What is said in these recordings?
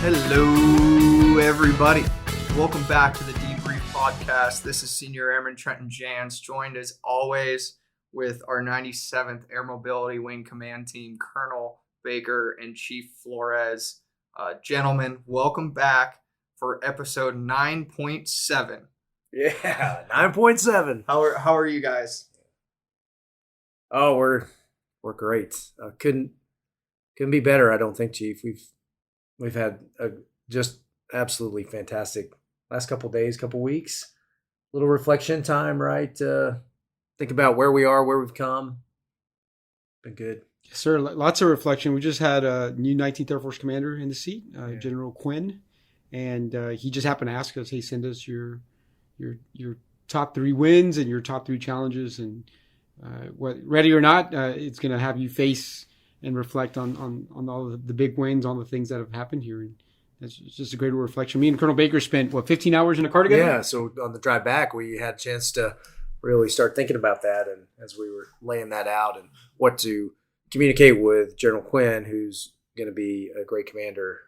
Hello, everybody. Welcome back to the Debrief podcast. This is Senior Airman Trenton Jans, joined as always with our 97th Air Mobility Wing Command Team, Colonel Baker and Chief Flores. Gentlemen, welcome back for episode 9.7. Yeah, 9.7. How are you guys? Oh, we're great. Couldn't be better, I don't think, Chief. We've had a just absolutely fantastic last couple days, couple weeks. Little reflection time, right? Think about where we are, where we've come. Been good. Yes, sir. Lots of reflection. We just had a new 19th Air Force commander in the seat, General Quinn, and he just happened to ask us, "Hey, send us your top 3 wins and your top 3 challenges, and ready or not, it's going to have you face and reflect on all the big wins, on the things that have happened here." And it's just a great reflection. Me and Colonel Baker spent 15 hours in a car together. Yeah. So on the drive back, we had a chance to really start thinking about that, and as we were laying that out and what to communicate with General Quinn, who's going to be a great commander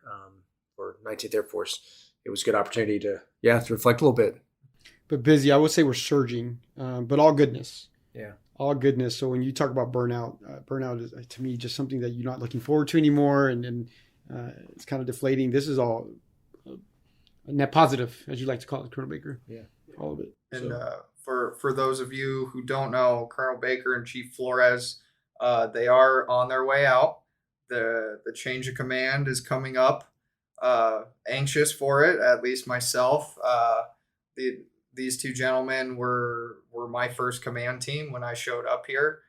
for 19th Air Force, it was a good opportunity to reflect a little bit. But busy, I would say we're surging, but all goodness. Yeah. All goodness. So when you talk about burnout is, to me, just something that you're not looking forward to anymore, and it's kind of deflating. This is all a net positive, as you like to call it, Colonel Baker. Yeah. All of it. And for those of you who don't know, Colonel Baker and Chief Flores, they are on their way out. The change of command is coming up. Anxious for it, at least myself. These two gentlemen were my first command team when I showed up here,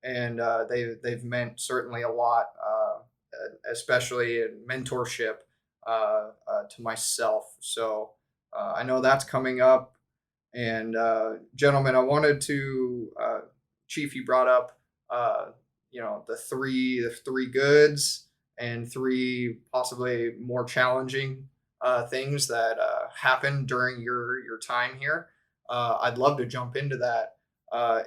and they've meant certainly a lot, especially in mentorship to myself. So I know that's coming up. And gentlemen, I wanted to, Chief, you brought up the three goods and 3 possibly more challenging things that happened during your time here. I'd love to jump into that.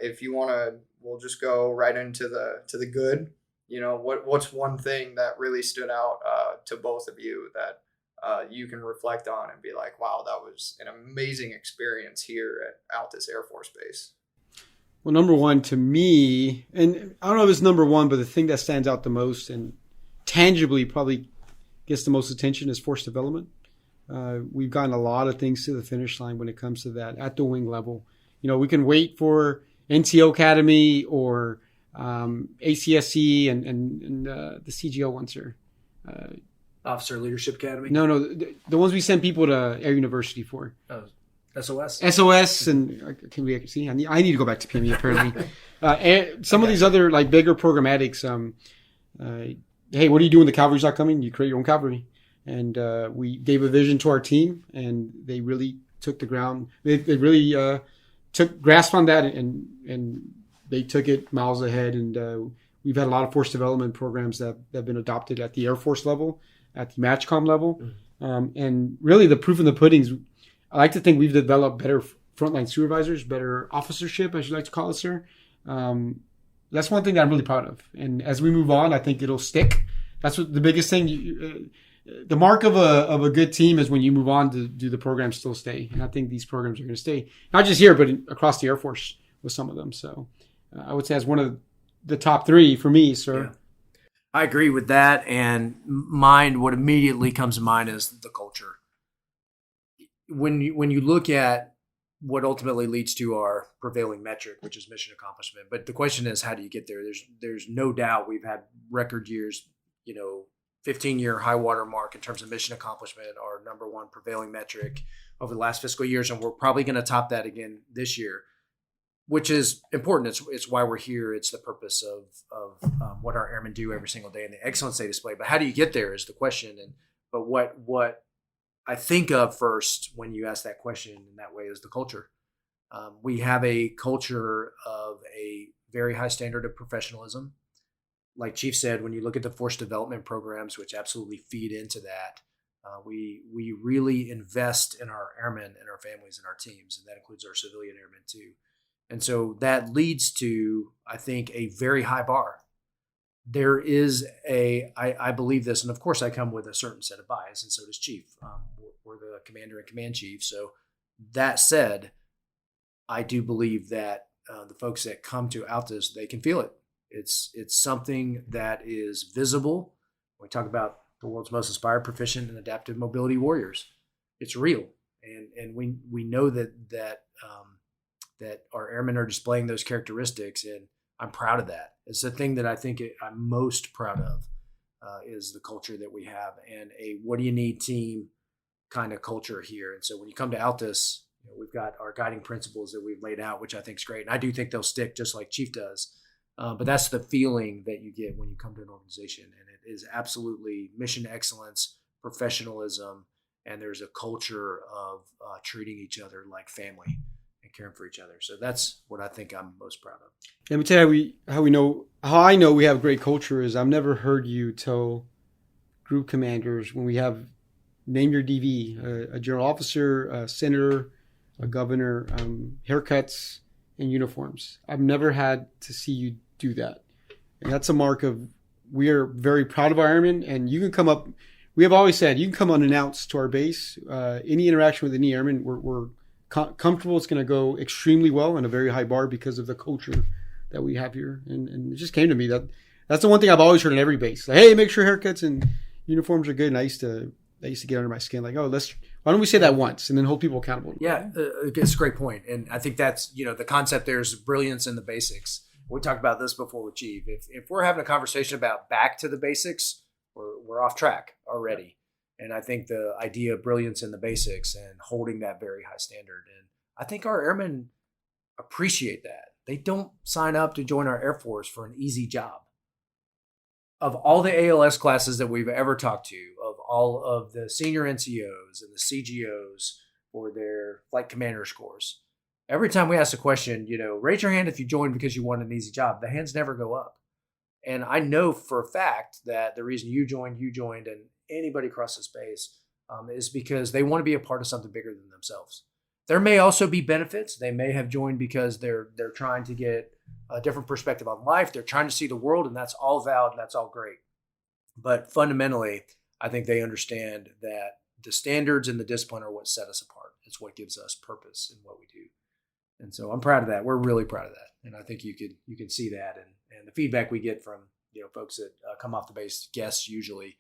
If you want to, we'll just go right into the good. What's one thing that really stood out to both of you that you can reflect on and be like, wow, that was an amazing experience here at Altus Air Force Base? Well, number one to me, and I don't know if it's number one, but the thing that stands out the most and tangibly probably gets the most attention is force development. We've gotten a lot of things to the finish line when it comes to that at the wing level. We can wait for NTO Academy or ACSC and the CGO ones, sir. Officer Leadership Academy? No, the ones we send people to Air University for. Oh, SOS? SOS, and can we see? I need to go back to PME apparently. Some of these other like bigger programmatics. Hey, what do you do when the cavalry's not coming? You create your own cavalry. And we gave a vision to our team, and they really took the ground. They really took grasp on that, and they took it miles ahead. And we've had a lot of force development programs that have been adopted at the Air Force level, at the MATCHCOM level. And really the proof in the pudding is, I like to think we've developed better frontline supervisors, better officership, as you like to call it, sir. That's one thing that I'm really proud of. And as we move on, I think it'll stick. That's what the biggest thing. The mark of a good team is when you move on to do the programs still stay. And I think these programs are going to stay, not just here, but across the Air Force with some of them. So I would say as one of the top 3 for me, sir. Yeah. I agree with that. And what immediately comes to mind is the culture. When you look at what ultimately leads to our prevailing metric, which is mission accomplishment, but the question is, how do you get there? There's no doubt we've had record years, 15-year high water mark in terms of mission accomplishment, our number one prevailing metric over the last fiscal years, and we're probably going to top that again this year, which is important. It's why we're here. It's the purpose of what our airmen do every single day and the excellence they display. But how do you get there is the question. But what I think of first when you ask that question in that way is the culture. We have a culture of a very high standard of professionalism. Like Chief said, when you look at the force development programs, which absolutely feed into that, we really invest in our airmen and our families and our teams, and that includes our civilian airmen too. And so that leads to, I think, a very high bar. there is I believe this, and of course I come with a certain set of bias, and so does Chief. We're the commander and command chief. So that said, I do believe that the folks that come to Altus, they can feel it. It's something that is visible. When we talk about the world's most inspired, proficient, and adaptive mobility warriors, it's real, and we know that our airmen are displaying those characteristics, and I'm proud of that. It's the thing that I think I'm most proud of is the culture that we have, and a what do you need team kind of culture here. And so when you come to Altus, we've got our guiding principles that we've laid out, which I think is great, and I do think they'll stick just like Chief does. But that's the feeling that you get when you come to an organization, and it is absolutely mission excellence, professionalism, and there's a culture of treating each other like family and caring for each other. So that's what I think I'm most proud of. Let me tell you how I know we have great culture is I've never heard you tell group commanders when we have name your DV, a general officer, a senator, a governor, haircuts and uniforms. I've never had to see you do that. And that's a mark of we are very proud of our airmen, and you can come up. We have always said you can come unannounced to our base. Any interaction with any airman, we're comfortable. It's going to go extremely well and a very high bar because of the culture that we have here. And it just came to me that's the one thing I've always heard in every base. Like, hey, make sure haircuts and uniforms are good. And I used to get under my skin. Like, why don't we say that once and then hold people accountable? Yeah, it's a great point. And I think that's, the concept there is brilliance in the basics. We talked about this before with Chief. If we're having a conversation about back to the basics, we're off track already. And I think the idea of brilliance in the basics and holding that very high standard. And I think our airmen appreciate that. They don't sign up to join our Air Force for an easy job. Of all the ALS classes that we've ever talked to, of all of the senior NCOs and the CGOs for their flight commander scores, every time we ask a question, raise your hand if you joined because you want an easy job. The hands never go up. And I know for a fact that the reason you joined, and anybody across the space is because they want to be a part of something bigger than themselves. There may also be benefits. They may have joined because they're trying to get a different perspective on life. They're trying to see the world, and that's all valid and that's all great. But fundamentally, I think they understand that the standards and the discipline are what set us apart. It's what gives us purpose in what we do. And so I'm proud of that. We're really proud of that. And I think you can see that. And the feedback we get from folks that come off the base, guests usually,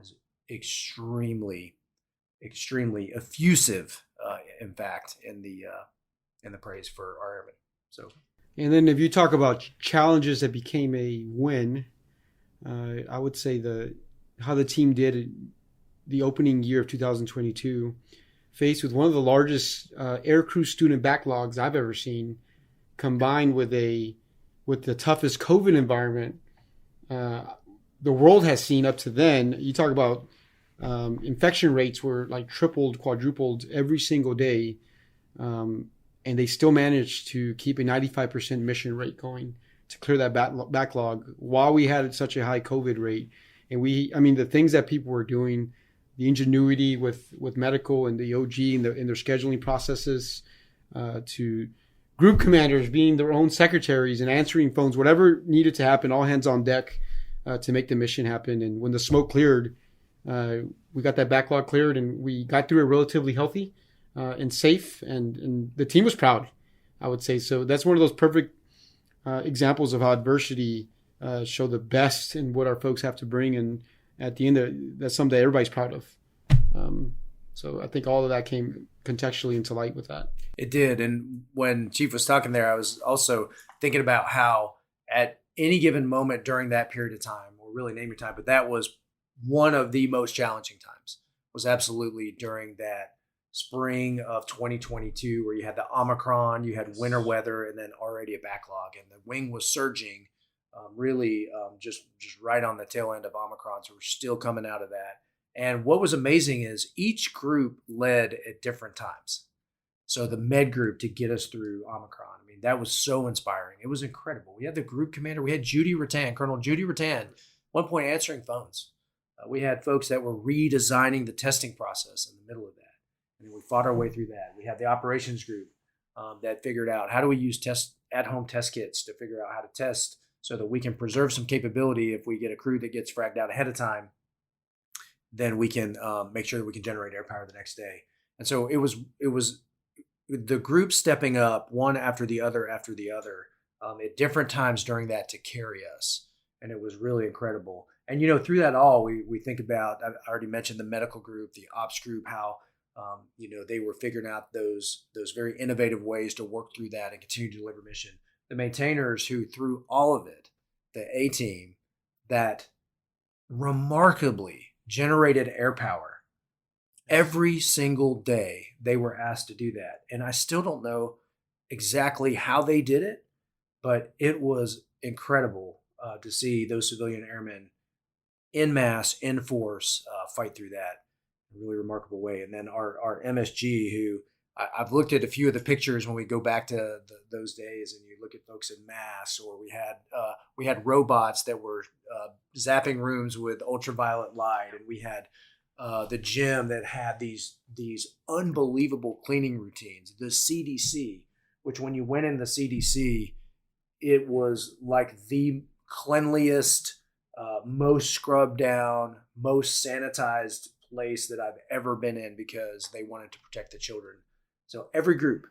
is extremely, extremely effusive, in fact, in the praise for our airmen. So, and then if you talk about challenges that became a win, I would say how the team did the opening year of 2022, faced with one of the largest aircrew student backlogs I've ever seen, combined with the toughest COVID environment the world has seen up to then. You talk about infection rates were like tripled, quadrupled every single day, and they still managed to keep a 95% mission rate going to clear that backlog while we had such a high COVID rate. And the things that people were doing, the ingenuity with medical and the OG and their scheduling processes, to group commanders being their own secretaries and answering phones, whatever needed to happen, all hands on deck to make the mission happen. And when the smoke cleared, we got that backlog cleared and we got through it relatively healthy and safe. And the team was proud, I would say. So that's one of those perfect examples of how adversity show the best in what our folks have to bring. And at the end, that's something that everybody's proud of. So I think all of that came contextually into light with that. It did. And when Chief was talking there, I was also thinking about how at any given moment during that period of time, or really name your time, but that was one of the most challenging times, was absolutely during that spring of 2022, where you had the Omicron, you had winter weather, and then already a backlog, and the wing was surging just right on the tail end of Omicron. So we're still coming out of that. And what was amazing is each group led at different times. So the med group to get us through Omicron, that was so inspiring. It was incredible. We had the group commander. We had Colonel Judy Rattan, one point answering phones. We had folks that were redesigning the testing process in the middle of that. And we fought our way through that. We had the operations group that figured out how do we use at-home test kits to figure out how to test so that we can preserve some capability. If we get a crew that gets fragged out ahead of time, then we can make sure that we can generate air power the next day. And so it was the group stepping up one after the other at different times during that to carry us. And it was really incredible. And, through that all, we think about, I already mentioned the medical group, the ops group, how, they were figuring out those very innovative ways to work through that and continue to deliver mission. The maintainers who, through all of it, the A team that remarkably generated air power every single day, they were asked to do that. And I still don't know exactly how they did it, but it was incredible to see those civilian airmen en masse, in force, fight through that in a really remarkable way. And then our MSG, who I've looked at a few of the pictures when we go back to those days, and you look at folks in mass, or we had robots that were zapping rooms with ultraviolet light, and we had the gym that had these unbelievable cleaning routines. The CDC, which when you went in the CDC, it was like the cleanliest, most scrubbed down, most sanitized place that I've ever been in, because they wanted to protect the children. So every group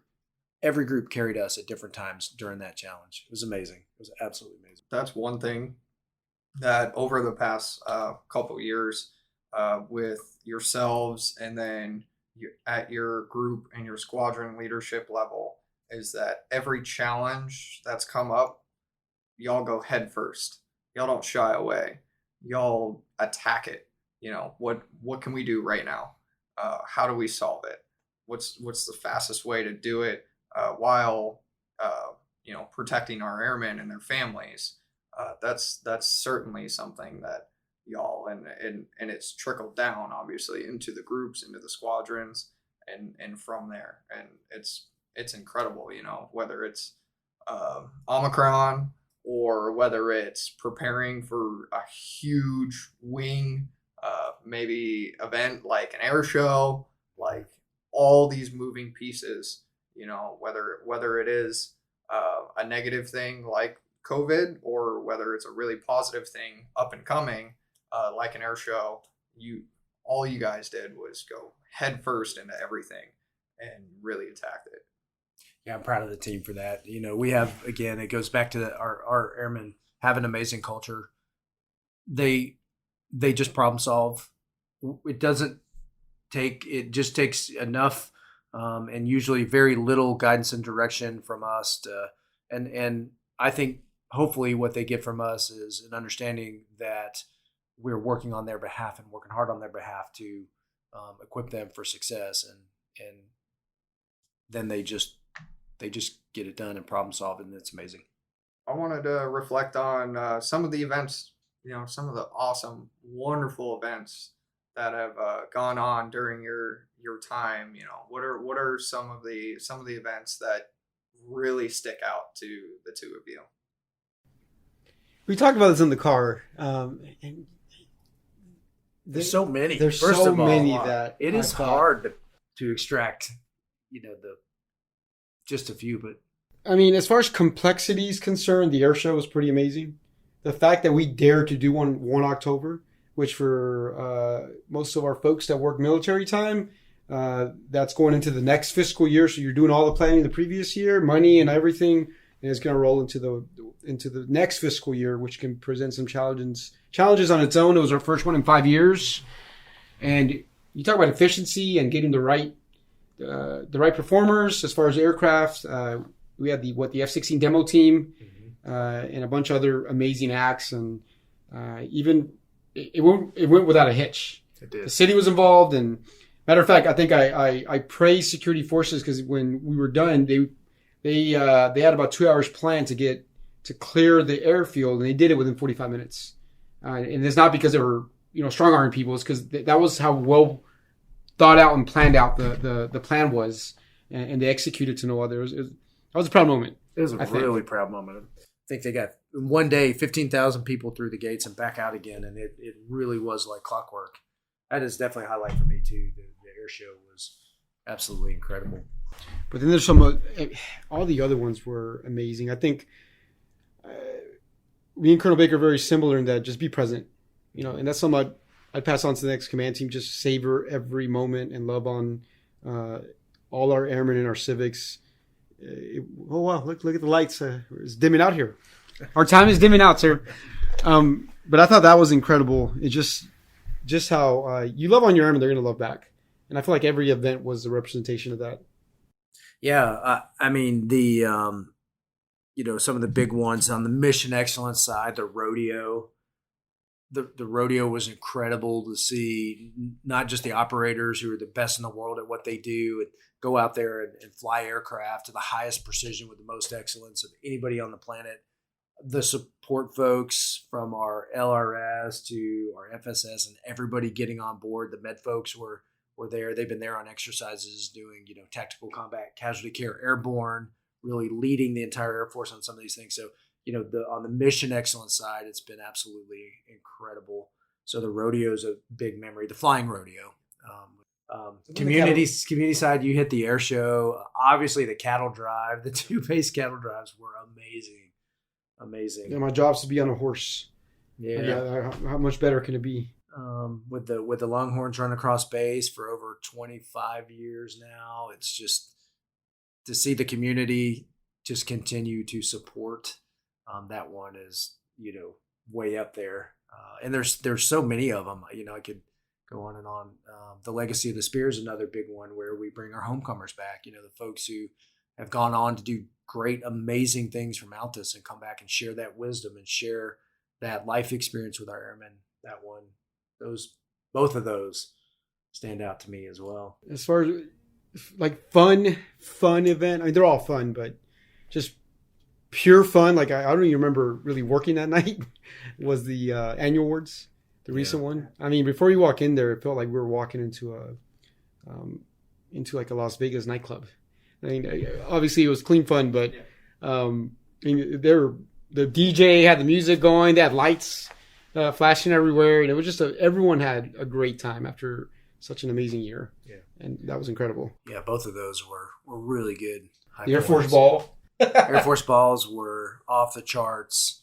carried us at different times during that challenge. It was amazing. It was absolutely amazing. That's one thing that over the past couple years, with yourselves and then at your group and your squadron leadership level, is that every challenge that's come up, y'all go head first. Y'all don't shy away. Y'all attack it. What can we do right now? How do we solve it? What's the fastest way to do it while protecting our airmen and their families? That's certainly something that y'all and it's trickled down obviously into the groups, into the squadrons, and from there. And it's incredible, whether it's Omicron or whether it's preparing for a huge wing maybe event like an air show, like all these moving pieces, whether it is a negative thing like COVID, or whether it's a really positive thing up and coming like an air show. All you guys did was go head first into everything and really attacked it. Yeah, I'm proud of the team for that. We have, again, it goes back to our airmen have an amazing culture. They just problem solve. It just takes enough and usually very little guidance and direction from us and I think hopefully what they get from us is an understanding that we're working on their behalf and working hard on their behalf to equip them for success, and then they just get it done and problem solve, and it's amazing. I wanted to reflect on some of the events, some of the awesome, wonderful events that have gone on during your time. What are some of the events that really stick out to the two of you? We talked about this in the car. And there's so many. There's so many that it is hard to extract, just a few. But I mean, as far as complexity is concerned, the air show was pretty amazing. The fact that we dared to do one October, which for most of our folks that work military time, that's going into the next fiscal year. So you're doing all the planning the previous year, money and everything, and it's going to roll into the next fiscal year, which can present some challenges on its own. It was our first one in 5 years, and you talk about efficiency and getting the right performers as far as aircraft. We had the F-16 demo team and a bunch of other amazing acts, and even it went without a hitch. It did. The city was involved, and matter of fact, I think I praise security forces because when we were done, they had about 2 hours planned to clear the airfield, and they did it within 45 minutes. And it's not because they were strong-arming people; it's because that was how well thought out and planned out the plan was, and they executed to no other. That was a proud moment. It was a really proud moment. I think they got one day 15,000 people through the gates and back out again, and it really was like clockwork. That is definitely a highlight for me too. The air show was absolutely incredible. But then there's all the other ones were amazing. I think me and Colonel Baker are very similar in that just be present, and that's something I'd pass on to the next command team. Just savor every moment and love on all our airmen and our civics. Oh wow! Look at the lights. It's dimming out here. Our time is dimming out, sir. But I thought that was incredible. It just how you love on your airmen, they're going to love back. And I feel like every event was a representation of that. Yeah, I mean the some of the big ones on the mission excellence side, the rodeo. The rodeo was incredible to see, not just the operators who are the best in the world at what they do and go out there and fly aircraft to the highest precision with the most excellence of anybody on the planet. The support folks from our LRS to our FSS and everybody getting on board. The med folks were there. They've been there on exercises doing, tactical combat, casualty care, airborne, really leading the entire Air Force on some of these things. So, on the mission excellence side, it's been absolutely incredible. So the rodeo is a big memory, the flying rodeo. Community side, you hit the air show. Obviously, the cattle drive, the 2-base cattle drives were amazing. Yeah, my job's to be on a horse. Yeah. How much better can it be? With the Longhorns run across base for over 25 years now, it's just to see the community just continue to support. That one is, way up there. And there's so many of them. I could go on and on. The Legacy of the Spear is another big one where we bring our homecomers back. The folks who have gone on to do great, amazing things from Altus and come back and share that wisdom and share that life experience with our airmen. That one, both of those stand out to me as well. As far as like fun event, I mean, they're all fun, but just pure fun. Like I don't even remember really working that night. Was the annual awards, the recent one. I mean, before you walk in there, it felt like we were walking into like a Las Vegas nightclub. I mean, obviously it was clean fun, but I mean, the DJ had the music going. They had lights flashing everywhere, and it was just everyone had a great time after such an amazing year. Yeah, and that was incredible. Yeah, both of those were really good. The Air Force Ball. Air Force balls were off the charts.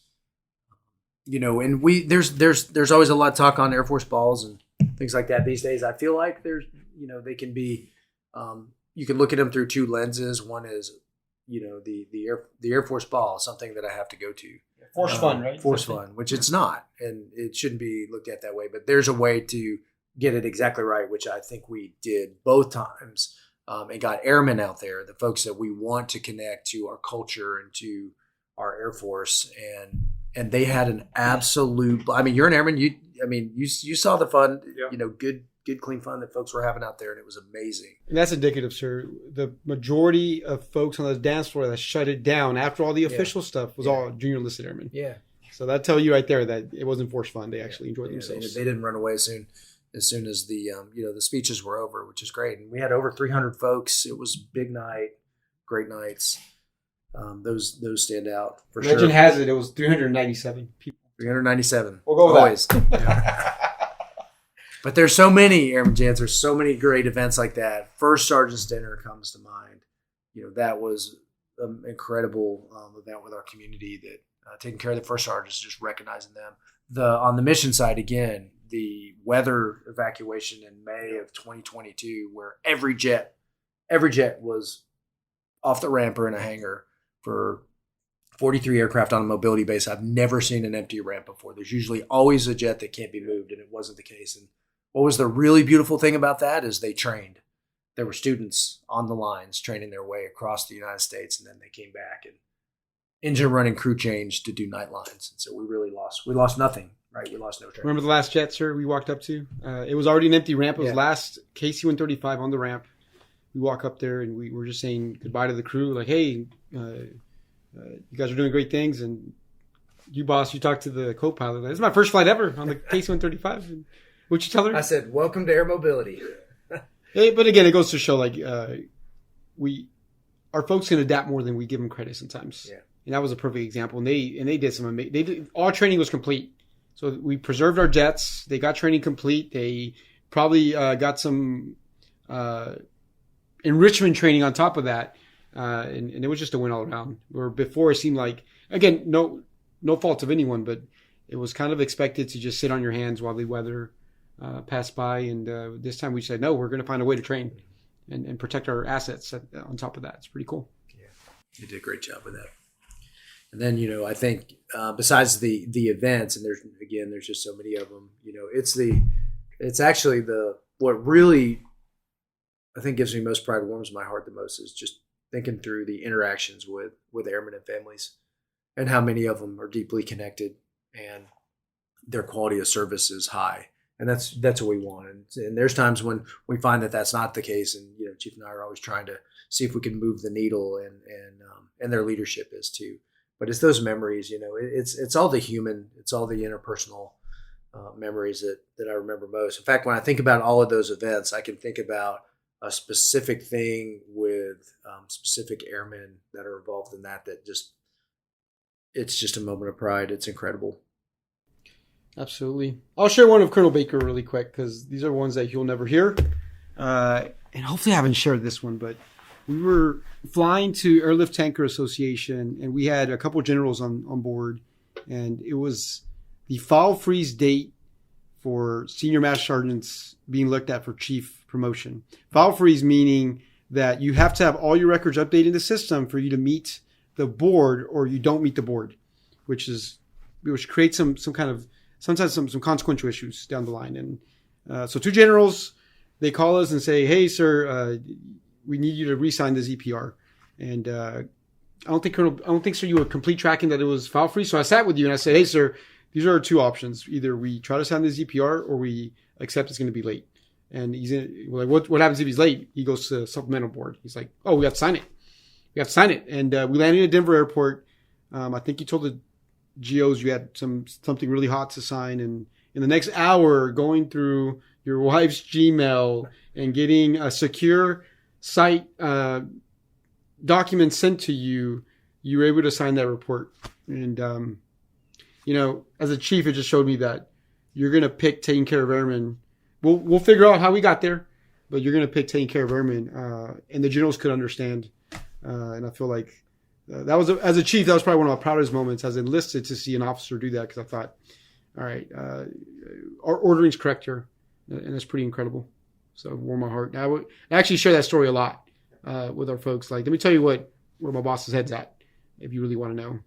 And there's always a lot of talk on Air Force balls and things like that these days. I feel like there's they can be you can look at them through two lenses. One is the Air Force ball, something that I have to go to. Force fun, right? Force fun, which it's not, and it shouldn't be looked at that way. But there's a way to get it exactly right, which I think we did both times. And got airmen out there, the folks that we want to connect to our culture and to our Air Force, and they had an absolute. I mean, you're an airman. You saw the fun. Yeah. Good clean fun that folks were having out there, and it was amazing. And that's indicative, sir. The majority of folks on the dance floor that shut it down after all the official stuff was all junior enlisted airmen. Yeah. So that tell you right there that it wasn't forced fun. They actually enjoyed themselves. They didn't run away as soon as the the speeches were over, which is great. And we had over 300 folks. It was a big night, great nights. Those stand out for sure. Legend has it was 397 people. 397. We'll go with always. That. But there's so many, Airman Jans, there's so many great events like that. First Sergeant's Dinner comes to mind. That was an incredible event with our community that taking care of the first sergeants, just recognizing them. On the mission side, again, the weather evacuation in May of 2022, where every jet was off the ramp or in a hangar for 43 aircraft on a mobility base. I've never seen an empty ramp before. There's usually always a jet that can't be moved, and it wasn't the case. And what was the really beautiful thing about that is they trained. There were students on the lines training their way across the United States, and then they came back and engine running crew change to do night lines. And so we lost nothing, right? We lost no training. Remember the last jet, sir, we walked up to? It was already an empty ramp. It was last KC-135 on the ramp. We walk up there and we were just saying goodbye to the crew. Like, hey, you guys are doing great things. And you, boss, you talked to the co-pilot. This is my first flight ever on the KC-135. And what'd you tell her? I said, welcome to air mobility. Hey, but again, it goes to show like our folks can adapt more than we give them credit sometimes. Yeah. And that was a perfect example. And they did some amazing. All training was complete. So we preserved our jets. They got training complete. They probably got some enrichment training on top of that. And it was just a win all around. Where before it seemed like, again, no no fault of anyone, but it was kind of expected to just sit on your hands while the weather passed by. And this time we said, no, we're going to find a way to train and protect our assets on top of that. It's pretty cool. Yeah, you did a great job with that. And then, I think besides the events, and there's just so many of them, it's actually what really I think gives me most pride, warms my heart the most, is just thinking through the interactions with airmen and families, and how many of them are deeply connected and their quality of service is high. And that's what we want. And there's times when we find that that's not the case. And, Chief and I are always trying to see if we can move the needle, and their leadership is too. But it's those memories, it's all the human, it's all the interpersonal memories that I remember most. In fact, when I think about all of those events, I can think about a specific thing with specific airmen that are involved in that it's just a moment of pride. It's incredible. Absolutely. I'll share one of Colonel Baker really quick, because these are ones that you'll never hear. And hopefully I haven't shared this one, but we were flying to Airlift Tanker Association, and we had a couple of generals on board, and it was the fall freeze date for senior master sergeants being looked at for chief promotion. Fall freeze meaning that you have to have all your records updated in the system for you to meet the board, or you don't meet the board, which creates some kind of, sometimes some consequential issues down the line. And so two generals, they call us and say, hey, sir, we need you to re-sign the ZPR. And I don't think, sir, you were complete tracking that it was file free. So I sat with you and I said, hey, sir, these are our two options. Either we try to sign the ZPR, or we accept it's going to be late. And we're like, what happens if he's late? He goes to supplemental board. He's like, oh, we have to sign it. And we landed at Denver Airport. I think you told the GOs you had something really hot to sign. And in the next hour, going through your wife's Gmail and getting a secure site document sent to you, you were able to sign that report. And, as a chief, it just showed me that you're going to pick taking care of airmen. We'll figure out how we got there, but you're going to pick taking care of airmen. And the generals could understand. And I feel like as a chief, that was probably one of my proudest moments as enlisted, to see an officer do that, because I thought, all right, our ordering's correct here. And that's pretty incredible. So it warmed my heart. I actually share that story a lot with our folks. Like, let me tell you where my boss's head's at, if you really want to know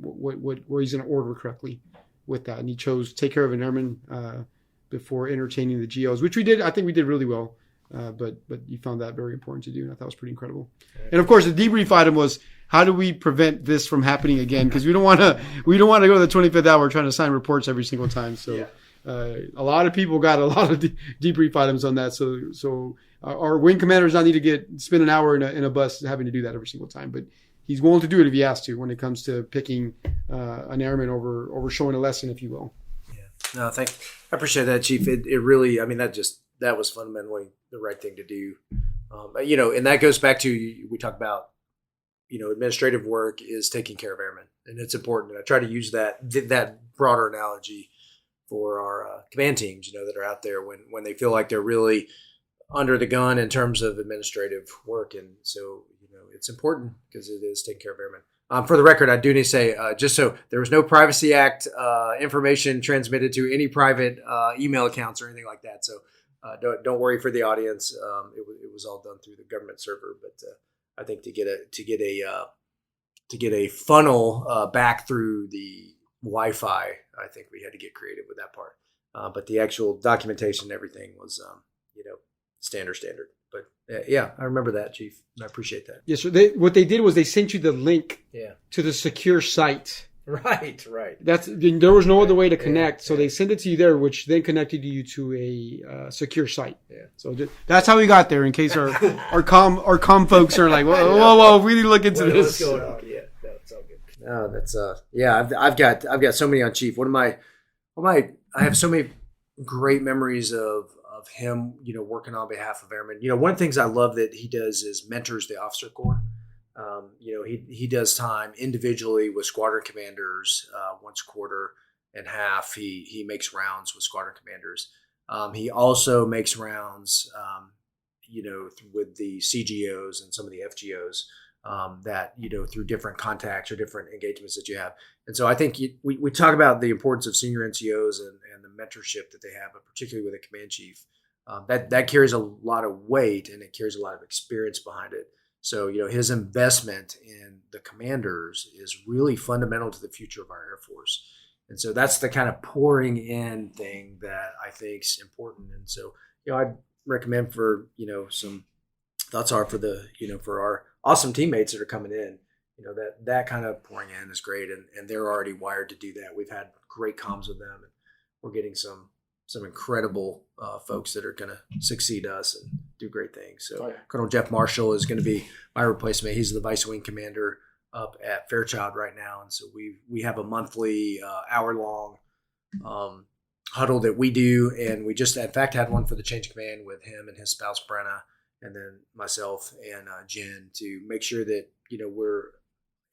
where he's going to order correctly with that. And he chose take care of an airman before entertaining the GOs, which we did. I think we did really well. But you found that very important to do, and I thought it was pretty incredible. And of course, the debrief item was, how do we prevent this from happening again? Because we don't want to go to the 25th hour trying to sign reports every single time. So. Yeah. A lot of people got a lot of debrief items on that. So our wing commander does not need to spend an hour in a bus having to do that every single time. But he's willing to do it if he has to, when it comes to picking an airman over showing a lesson, if you will. Yeah. No, I appreciate that, Chief. It really, that was fundamentally the right thing to do. And that goes back to, we talk about, administrative work is taking care of airmen, and it's important. And I try to use that broader analogy for our command teams, that are out there when they feel like they're really under the gun in terms of administrative work. And so, it's important, because it is taking care of airmen. For the record, I do need to say, just so there was no Privacy Act information transmitted to any private email accounts or anything like that. So don't worry for the audience. It was all done through the government server. But I think to get a funnel back through the Wi-Fi, I think we had to get creative with that part. But the actual documentation and everything was, standard. But I remember that, Chief. And I appreciate that. Yes, yeah, so what they did was they sent you the link to the secure site. Right. There was no other way to connect, so they sent it to you there, which then connected you to a secure site. Yeah. So that's how we got there. In case our com folks are like, whoa, we need to look into this. What's going on? Yeah, that's all good. No, that's I've got so many on Chief. I have so many great memories of him, working on behalf of airmen. One of the things I love that he does is mentors the officer corps. He does time individually with squadron commanders once a quarter and half. He makes rounds with squadron commanders. He also makes rounds, with the CGOs and some of the FGOs that, through different contacts or different engagements that you have. And so I think we talk about the importance of senior NCOs and the mentorship that they have, but particularly with a command chief. That carries a lot of weight and it carries a lot of experience behind it. So, his investment in the commanders is really fundamental to the future of our Air Force. And so that's the kind of pouring in thing that I think is important. And so, I'd recommend for, some thoughts are for for our awesome teammates that are coming in, that kind of pouring in is great. And they're already wired to do that. We've had great comms with them and we're getting some incredible folks that are going to succeed us and do great things. So Colonel Jeff Marshall is going to be my replacement. He's the vice wing commander up at Fairchild right now. And so we have a monthly hour-long huddle that we do. And we just, in fact, had one for the change of command with him and his spouse, Brenna, and then myself and Jen to make sure that, we're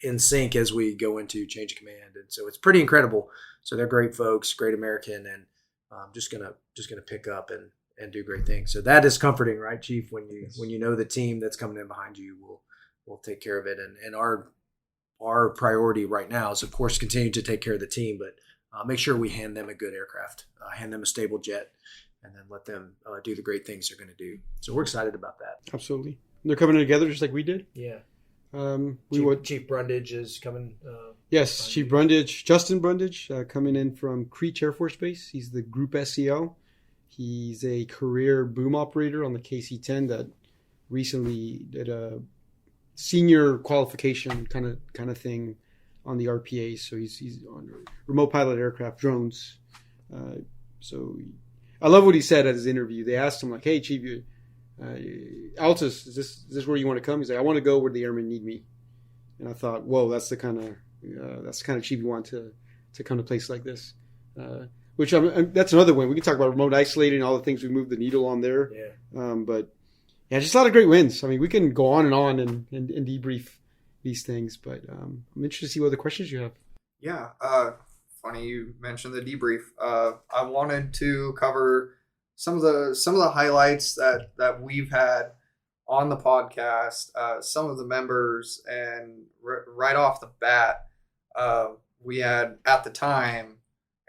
in sync as we go into change of command. And so it's pretty incredible. So they're great folks, great American, and just gonna pick up and do great things. So that is comforting, right, Chief? When you know the team that's coming in behind you will take care of it. And our priority right now is, of course, continue to take care of the team, but make sure we hand them a good aircraft, hand them a stable jet, and then let them do the great things they're going to do. So we're excited about that. Absolutely. They're coming together just like we did. Yeah. Chief Brundage is coming. Yes, Chief Brundage, Justin Brundage, coming in from Creech Air Force Base. He's the Group SEO. He's a career boom operator on the KC-10 that recently did a senior qualification kind of thing on the RPA. So he's on remote pilot aircraft drones. So I love what he said at his interview. They asked him, like, "Hey, Chief, Altus, is this where you want to come?" He's like, "I want to go where the airmen need me." And I thought, whoa, that's the kind of chief you want to come to a place like this. Which that's another one. We can talk about remote isolating, all the things we moved the needle on there. Yeah. But yeah, just a lot of great wins. I mean, we can go on and debrief these things, but I'm interested to see what other questions you have. Yeah. Funny you mentioned the debrief. I wanted to cover some of the highlights that we've had on the podcast, some of the members, and right off the bat, we had at the time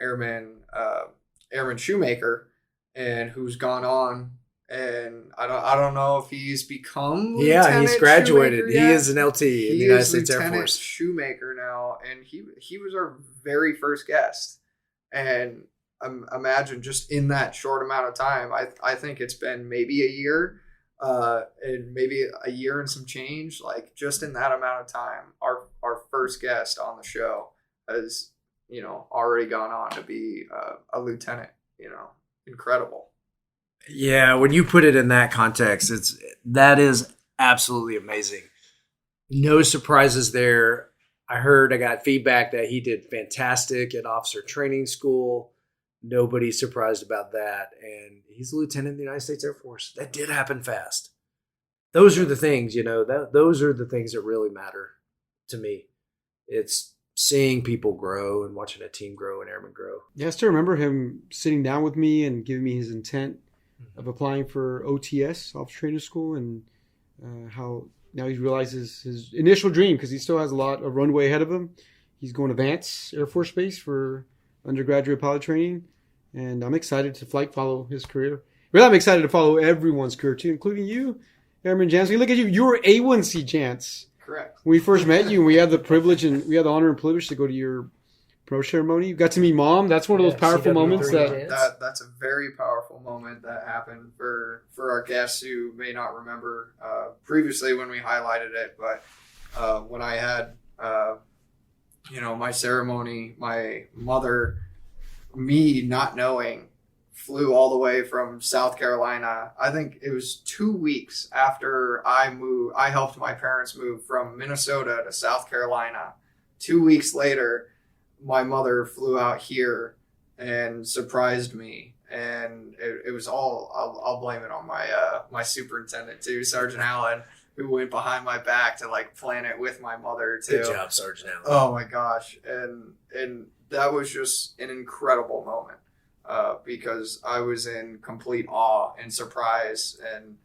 Airman Shoemaker, and who's gone on, and I don't know if he's become he's graduated. He is an LT in the He United is States Air Lieutenant Force. Shoemaker now, and he was our very first guest, and imagine just in that short amount of time, I think it's been maybe a year, and maybe a year and some change. Like just in that amount of time, our first guest on the show has already gone on to be a lieutenant. Incredible. Yeah, when you put it in that context, that is absolutely amazing. No surprises there. I got feedback that he did fantastic at officer training school. Nobody's surprised about that. And he's a lieutenant in the United States Air Force. That did happen fast. Those are the things, those are the things that really matter to me. It's seeing people grow and watching a team grow and airmen grow. Yeah, I still remember him sitting down with me and giving me his intent of applying for OTS, Officer Training School, and how now he realizes his initial dream, because he still has a lot of runway ahead of him. He's going to Vance Air Force Base for undergraduate pilot training, and I'm excited to follow his career. Really, I'm excited to follow everyone's career too, including you, Airman Jance. Look at you. You were A1C Jance. Correct. When we first met you, and we had the privilege and we had the honor and privilege to go to your pro ceremony. You got to meet Mom. That's one of those powerful moments that's a very powerful moment that happened for our guests who may not remember previously when we highlighted it. But when I had my ceremony, my mother, me not knowing, flew all the way from South Carolina. I think it was 2 weeks after I moved. I helped my parents move from Minnesota to South Carolina. 2 weeks later, my mother flew out here and surprised me. And it was all, I'll blame it on my superintendent too, Sergeant Allen, who went behind my back to plan it with my mother too. Good job, Sergeant Allen. Oh my gosh. And that was just an incredible moment. Because I was in complete awe and surprise, and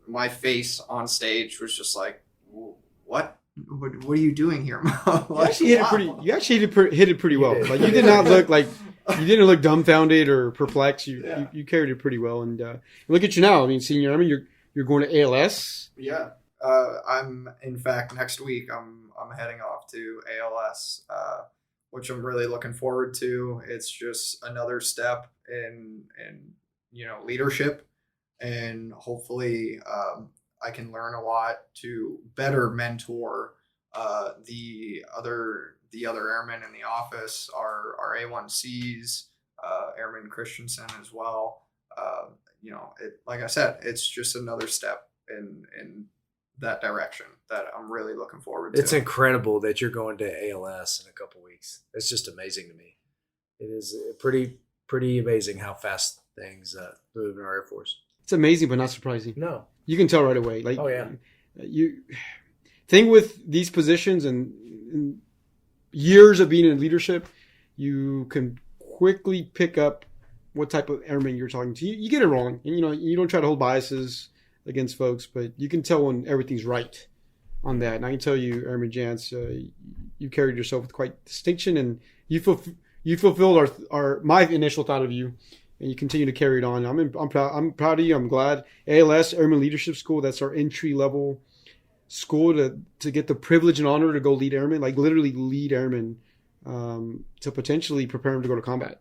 my face on stage was just like, what are you doing here, Mom? You actually hit it pretty well. Like you did not look like you didn't look dumbfounded or perplexed. You carried it pretty well. And look at you now. I mean, senior Airman, you're going to ALS. Yeah. I'm in fact next week I'm heading off to ALS, which I'm really looking forward to. It's just another step in leadership, and hopefully I can learn a lot to better mentor the other airmen in the office, our A1Cs, Airman Christensen as well. Like I said, it's just another step in that direction that I'm really looking forward to. It's incredible that you're going to ALS in a couple weeks. It's just amazing to me. It is pretty amazing how fast things move in our Air Force. It's amazing, but not surprising. No, you can tell right away. Like, oh yeah, you thing with these positions and years of being in leadership, you can quickly pick up what type of airman you're talking to. You get it wrong, and you don't try to hold biases against folks, but you can tell when everything's right on that. And I can tell you, Airman Jantz, you carried yourself with quite distinction, and you fulfilled my initial thought of you, and you continue to carry it on. I'm proud of you. I'm glad. ALS, Airman Leadership School, that's our entry level school to get the privilege and honor to go lead airmen, like literally lead airmen, to potentially prepare them to go to combat.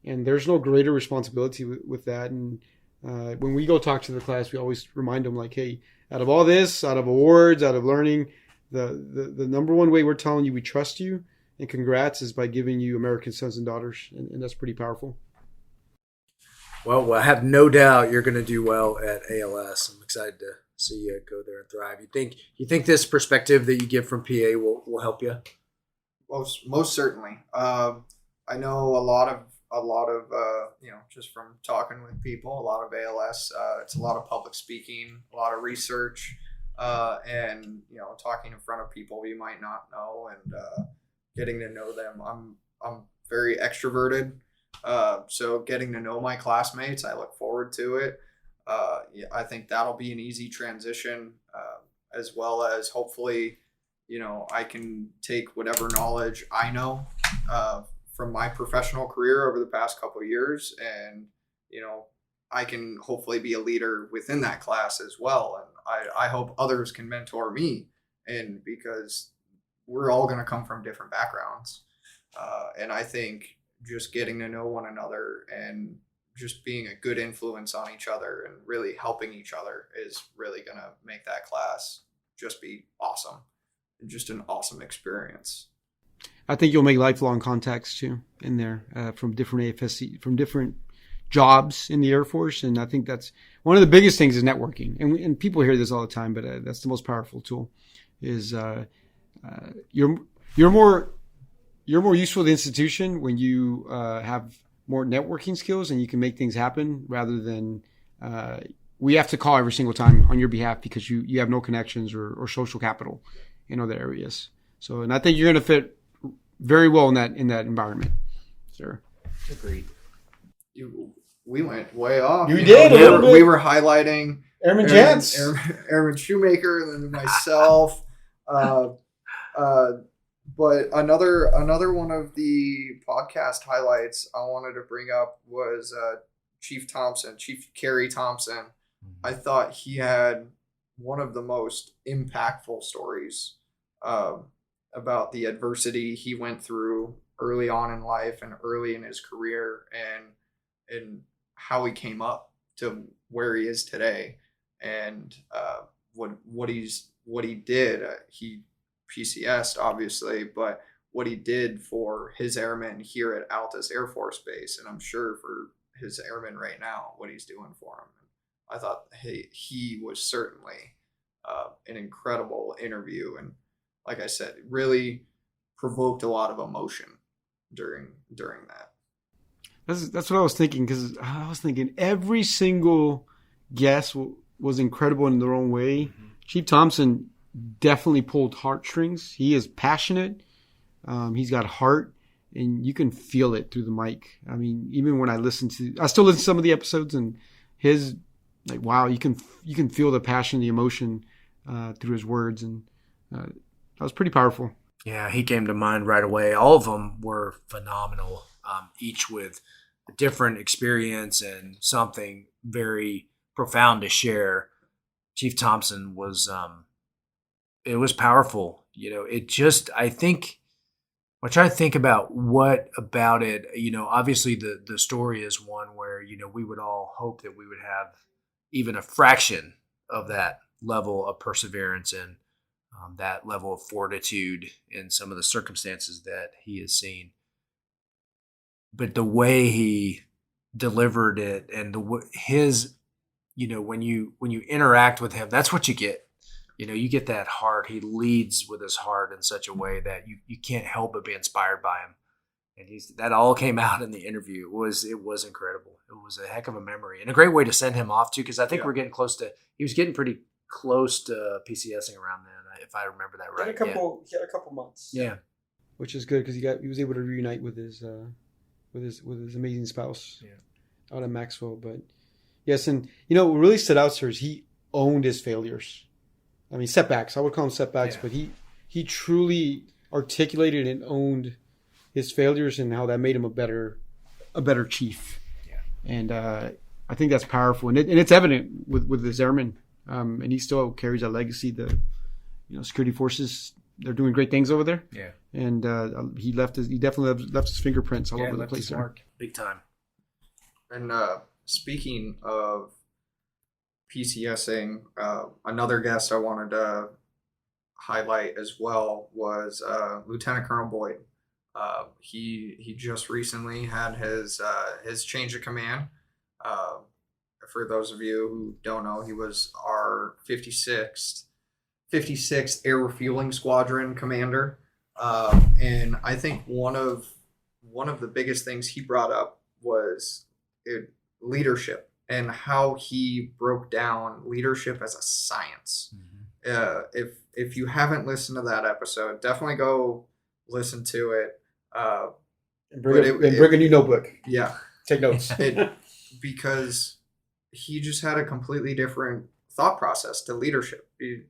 And there's no greater responsibility with that. And when we go talk to the class, we always remind them, like, hey, out of all this, out of awards, out of learning, the number one way we're telling you we trust you and congrats is by giving you American sons and daughters. And that's pretty powerful. Well, I have no doubt you're going to do well at ALS. I'm excited to see you go there and thrive. You think this perspective that you give from PA will help you? Most certainly. I know a lot of just from talking with people, a lot of ALS, it's a lot of public speaking, a lot of research, and talking in front of people you might not know, and getting to know them. I'm very extroverted, so getting to know my classmates, I look forward to it. I think that'll be an easy transition, as well as hopefully, I can take whatever knowledge I know from my professional career over the past couple of years, and I can hopefully be a leader within that class as well. And I hope others can mentor me, and because we're all going to come from different backgrounds, and I think just getting to know one another and just being a good influence on each other and really helping each other is really going to make that class just be awesome, and just an awesome experience. I think you'll make lifelong contacts too in there, from different AFSC, from different jobs in the Air Force. And I think that's one of the biggest things is networking. And people hear this all the time, but that's the most powerful tool is, you're more useful to the institution when you, have more networking skills and you can make things happen rather than, we have to call every single time on your behalf because you have no connections or social capital in other areas. So, and I think you're going to fit very well in that environment, sir. Agreed. We went way off. You did. We were highlighting Airman Jantz, Airman Shoemaker, and then myself. But another one of the podcast highlights I wanted to bring up was Chief Kerry Thompson. I thought he had one of the most impactful stories about the adversity he went through early on in life and early in his career, and how he came up to where he is today, and what he did. He PCS'd obviously, but what he did for his airmen here at Altus Air Force Base, and I'm sure for his airmen right now, what he's doing for them. I thought he was certainly an incredible interview, and like I said, it really provoked a lot of emotion during that. That's what I was thinking, because I was thinking every single guest was incredible in their own way. Mm-hmm. Chief Thompson definitely pulled heartstrings. He is passionate. He's got heart, and you can feel it through the mic. I mean, even when I still listen to some of the episodes, and his, like, wow, you can feel the passion, the emotion through his words. And That was pretty powerful. Yeah, he came to mind right away. All of them were phenomenal, each with a different experience and something very profound to share. Chief Thompson was, it was powerful. It just, I try to think about what about it, obviously the story is one where, we would all hope that we would have even a fraction of that level of perseverance and that level of fortitude in some of the circumstances that he has seen. But the way he delivered it and his, when you interact with him, that's what you get. You get that heart. He leads with his heart in such a way that you can't help but be inspired by him. And that all came out in the interview. It was incredible. It was a heck of a memory and a great way to send him off too, because I think we're getting close to. He was getting pretty close to PCSing around then, if I remember that right. He had a couple months. Yeah, which is good because he was able to reunite with his amazing spouse out in Maxwell. But yes, and what really stood out, sir, is he owned his failures. I mean, setbacks. I would call them setbacks, but he truly articulated and owned his failures and how that made him a better chief. Yeah, and I think that's powerful, and it's evident with his airmen, and he still carries that legacy. The security forces, they're doing great things over there. Yeah, and he definitely left his fingerprints all over the place. Mark, big time. And speaking of PCSing, another guest I wanted to highlight as well was Lieutenant Colonel Boyd. He just recently had his change of command. For those of you who don't know, he was our 56th Air Refueling Squadron commander, and I think one of the biggest things he brought up was leadership. And how he broke down leadership as a science. Mm-hmm. If you haven't listened to that episode, definitely go listen to it. And bring a new notebook. Yeah, take notes. Because he just had a completely different thought process to leadership. He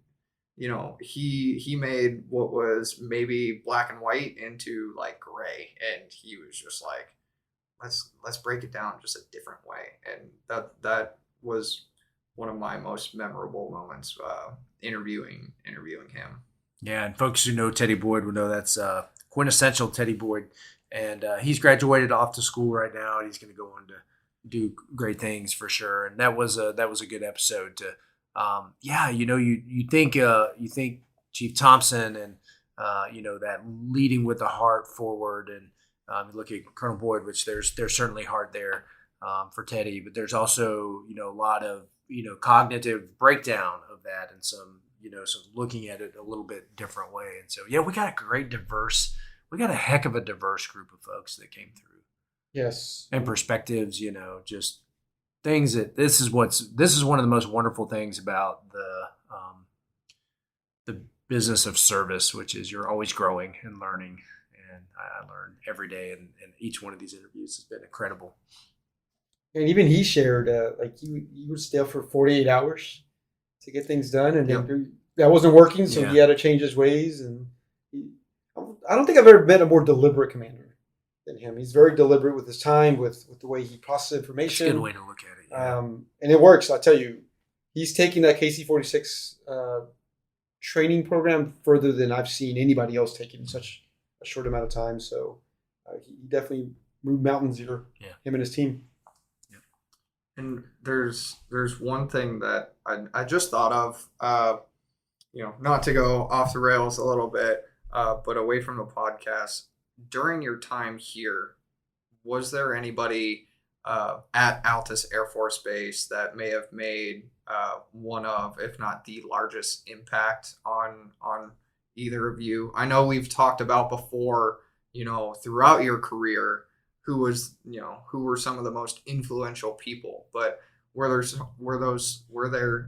made what was maybe black and white into like gray, and he was just like, let's break it down just a different way. And that was one of my most memorable moments interviewing him. Yeah, and folks who know Teddy Boyd will know that's quintessential Teddy Boyd. And he's graduated off to school right now, and he's going to go on to do great things for sure. And that was a good episode to you think Chief Thompson and that leading with the heart forward, and you look at Colonel Boyd, which there's certainly heart there for Teddy, but there's also a lot of cognitive breakdown of that, and some looking at it a little bit different way. And so we got a heck of a diverse group of folks that came through. Yes, and perspectives, just things that this is one of the most wonderful things about the business of service, which is you're always growing and learning. And I learn every day, and each one of these interviews has been incredible. And even he shared, he would stay up for 48 hours to get things done, and then that wasn't working, so he had to change his ways. And I don't think I've ever met a more deliberate commander than him. He's very deliberate with his time, with the way he processes information. That's a good way to look at it. Yeah. And it works. I'll tell you, he's taking that KC-46 training program further than I've seen anybody else take it in such a short amount of time. So he definitely moved mountains here. Yeah. Him and his team. Yeah. And there's one thing that I just thought of, not to go off the rails a little bit, but away from the podcast. During your time here, was there anybody at Altus Air Force Base that may have made one of, if not the largest impact on either of you? I know we've talked about before, throughout your career, who were some of the most influential people, but were there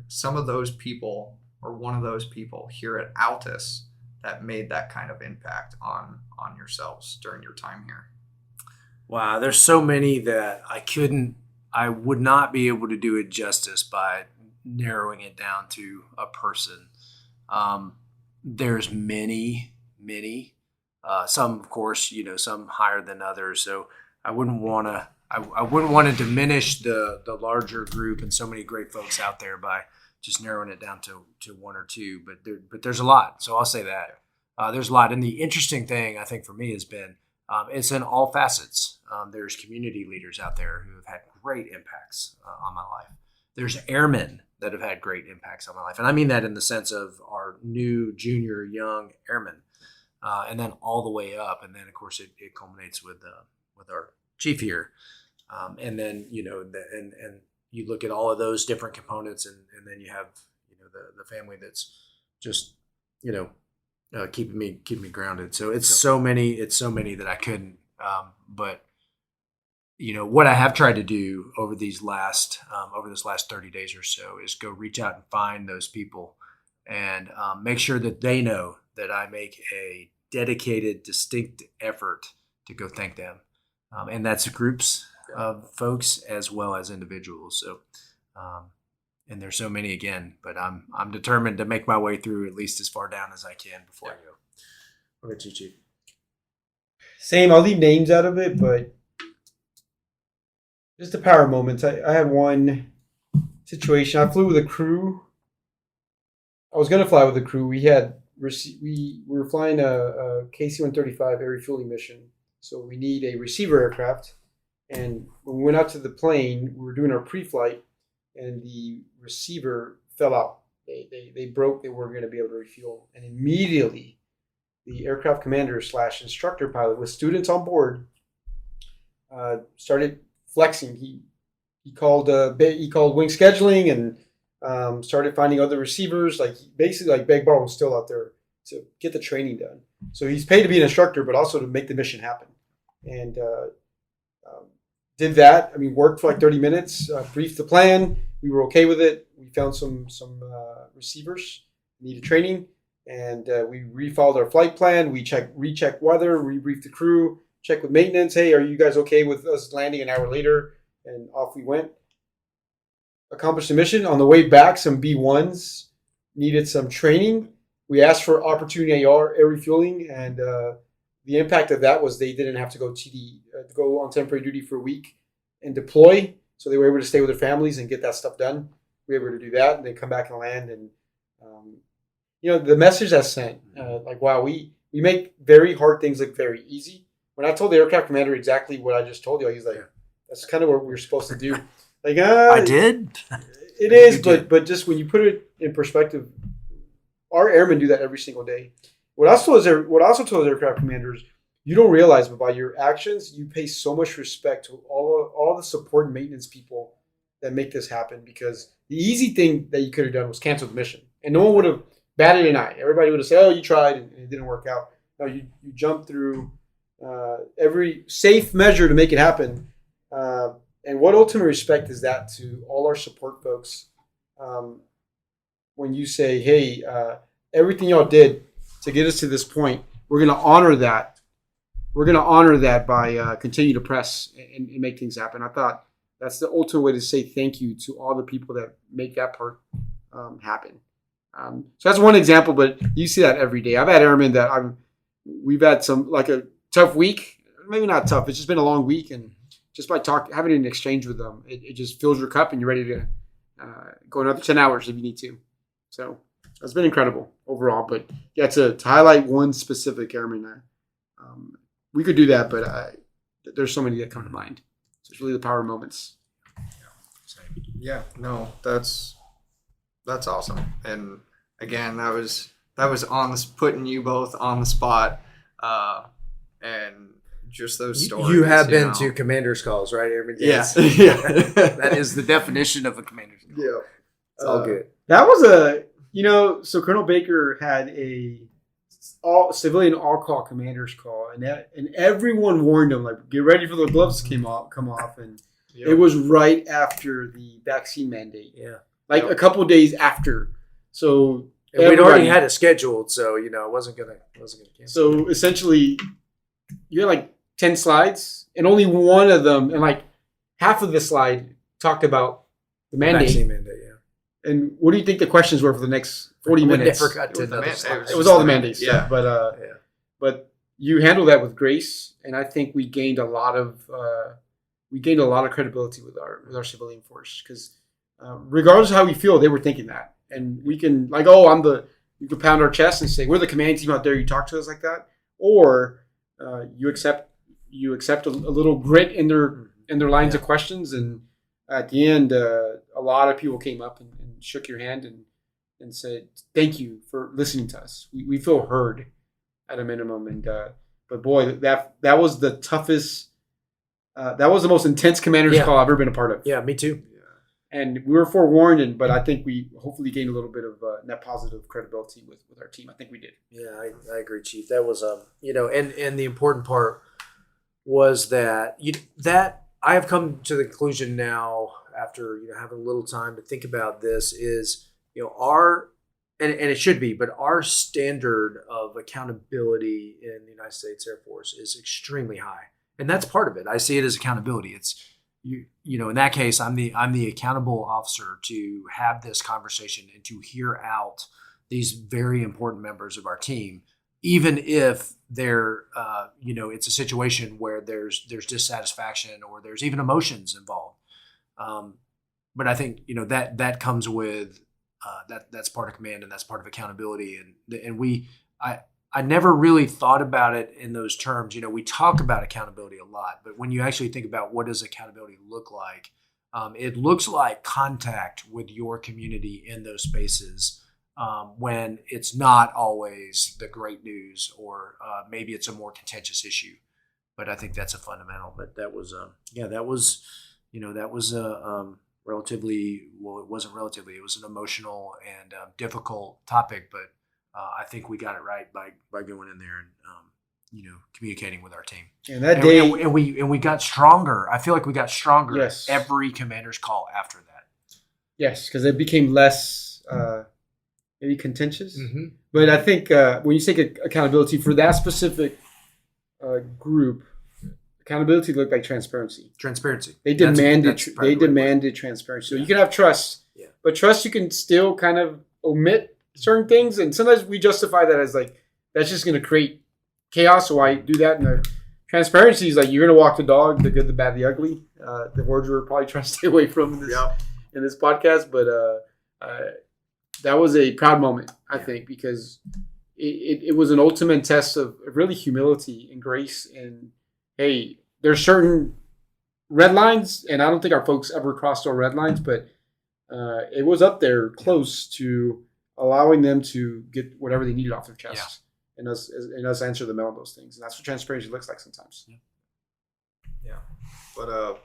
some of those people or one of those people here at Altus that made that kind of impact on yourselves during your time here? Wow, there's so many that I would not be able to do it justice by narrowing it down to a person. There's many. Some, of course, some higher than others. So I wouldn't want to diminish the larger group and so many great folks out there by just narrowing it down to one or two. But there's a lot. So I'll say that there's a lot. And the interesting thing I think for me has been it's in all facets. There's community leaders out there who have had great impacts on my life. There's airmen that have had great impacts on my life. And I mean that in the sense of our new junior young airmen. And then all the way up. And then, of course, it culminates with our chief here. And then, and you look at all of those different components and then you have, the family that's just, keeping me grounded. So it's so many that I couldn't, but what I have tried to do over this last 30 days or so is go reach out and find those people and make sure that they know that I make a dedicated, distinct effort to go thank them. And that's groups of folks as well as individuals. So, and there's so many again, but I'm determined to make my way through at least as far down as I can before I go. What about you, Chief? Same. I'll leave names out of it, but just the power moments. I had one situation. I flew with a crew. I was going to fly with a crew. We were flying a KC-135 air refueling mission. So we need a receiver aircraft. And when we went out to the plane, we were doing our pre-flight, and the receiver fell out. They broke. They weren't going to be able to refuel. And immediately, the aircraft commander / instructor pilot with students on board started flexing. He called wing scheduling and started finding other receivers. Basically Beg Bar was still out there to get the training done. So he's paid to be an instructor, but also to make the mission happen. And did that. Worked for 30 minutes, briefed the plan. We were okay with it. We found some receivers needed training, and we refollowed our flight plan. We rechecked weather, rebriefed the crew, checked with maintenance. Hey, are you guys okay with us landing an hour later? And off we went. Accomplished the mission. On the way back, some B1s needed some training. We asked for opportunity AR, air refueling, and the impact of that was they didn't have to go go on temporary duty for a week and deploy. So they were able to stay with their families and get that stuff done. We were able to do that, and then come back and land. And the message that's sent, wow, we make very hard things look very easy. When I told the aircraft commander exactly what I just told you, he's like, "That's kind of what we're supposed to do." I did. It is, but just when you put it in perspective, our airmen do that every single day. What I also told aircraft commanders, you don't realize, but by your actions, you pay so much respect to all the support and maintenance people that make this happen. Because the easy thing that you could have done was cancel the mission, and no one would have batted an eye. Everybody would have said, "Oh, you tried and it didn't work out." No, you jumped through every safe measure to make it happen. And what ultimate respect is that to all our support folks? When you say, "Hey, everything y'all did to get us to this point, we're going to honor that. We're going to honor that by continue to press and make things happen." I thought that's the ultimate way to say thank you to all the people that make that part happen. So that's one example, but you see that every day. I've had airmen that we've had some a tough week, maybe not tough. It's just been a long week, and just by having an exchange with them, it just fills your cup, and you're ready to go another 10 hours if you need to. So it's been incredible overall. But yeah, to highlight one specific airman, we could do that, but there's so many that come to mind. So it's really the power moments. Yeah, no, that's awesome. And again, that was on this, putting you both on the spot, and just those stories. You have been to commander's calls, right, Airman? Yes. Yeah. That is the definition of a commander's call. Yeah. It's all good. That was so Colonel Baker had a civilian all-call commander's call, and everyone warned him, get ready for the gloves to come off, and it was right after the vaccine mandate. Yeah. A couple days after. So we'd already had it scheduled, so it wasn't gonna cancel. So essentially, you had 10 slides, and only one of them, and half of the slide talked about the mandate. Vaccine mandate, yeah. And what do you think the questions were for the next 40 We minutes? never got to It was the another man- slide. It was all the mandates. Yeah. But Yeah. but you handled that with grace, and I think we gained a lot of credibility with our civilian force, because regardless of how we feel, they were thinking that, and we can you can pound our chest and say we're the command team out there. You talk to us like that, or you accept a little grit in their lines of questions, and at the end, a lot of people came up and shook your hand and said thank you for listening to us. We feel heard at a minimum, and but boy, that was the toughest. That was the most intense commander's call I've ever been a part of. Yeah, me too. And we were forewarned, but I think we hopefully gained a little bit of net positive credibility with our team. I think we did. Yeah, I agree, Chief. That was and the important part was that that I have come to the conclusion now after having a little time to think about this is our and it should be, but our standard of accountability in the United States Air Force is extremely high, and that's part of it. I see it as accountability. It's in that case, I'm the accountable officer to have this conversation and to hear out these very important members of our team, even if they're it's a situation where there's dissatisfaction or there's even emotions involved. But I think that comes with that's part of command, and that's part of accountability, and I never really thought about it in those terms. We talk about accountability a lot, but when you actually think about what does accountability look like, it looks like contact with your community in those spaces when it's not always the great news, or maybe it's a more contentious issue. But I think that's a fundamental. But that was relatively, well, it wasn't relatively, it was an emotional and difficult topic, but I think we got it right by going in there and communicating with our team. And that day, we got stronger. I feel like we got stronger. Yes. Every commander's call after that. Yes, because it became less maybe contentious. Mm-hmm. But I think when you take accountability for that specific group, accountability looked like transparency. Transparency. They demanded They demanded transparency. So you can have trust, but trust you can still kind of omit certain things, and sometimes we justify that as like that's just going to create chaos. So I do that. And the transparency is like you're going to walk the dog, the good, the bad, the ugly. The words we're probably trying to stay away from in this podcast, but that was a proud moment, I think, because it was an ultimate test of really humility and grace. And hey, there's certain red lines, and I don't think our folks ever crossed our red lines, but it was up there close to allowing them to get whatever they needed off their chest, and us answer them on those things. And that's what transparency looks like sometimes. Yeah. But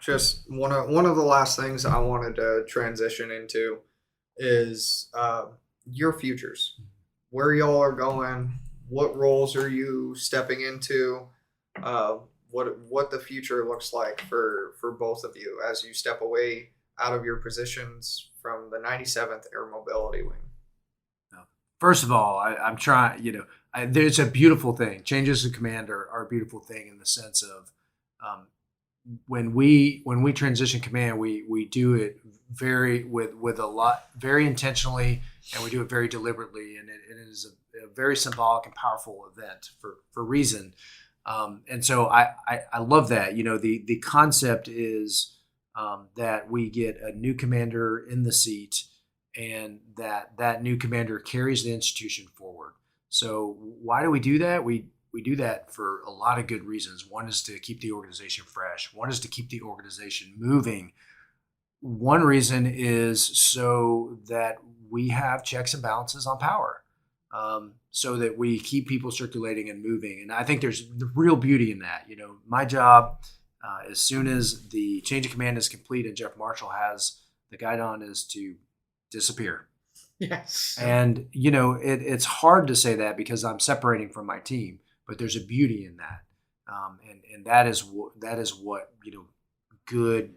just one of the last things I wanted to transition into is your futures. Where y'all are going, what roles are you stepping into? What the future looks like for both of you as you step away out of your positions from the 97th Air Mobility Wing. First of all, I'm trying, there's a beautiful thing. Changes in command are a beautiful thing in the sense of when we transition command, we do it very intentionally, and we do it very deliberately, and it is a very symbolic and powerful event for reason. And so I love that. The concept is that we get a new commander in the seat, and that new commander carries the institution forward. So why do we do that? We do that for a lot of good reasons. One is to keep the organization fresh. One is to keep the organization moving. One reason is so that we have checks and balances on power, so that we keep people circulating and moving. And I think there's the real beauty in that. My job, as soon as the change of command is complete and Jeff Marshall has the guidon, is to disappear. Yes. And, it's hard to say that because I'm separating from my team, but there's a beauty in that. And that is what, good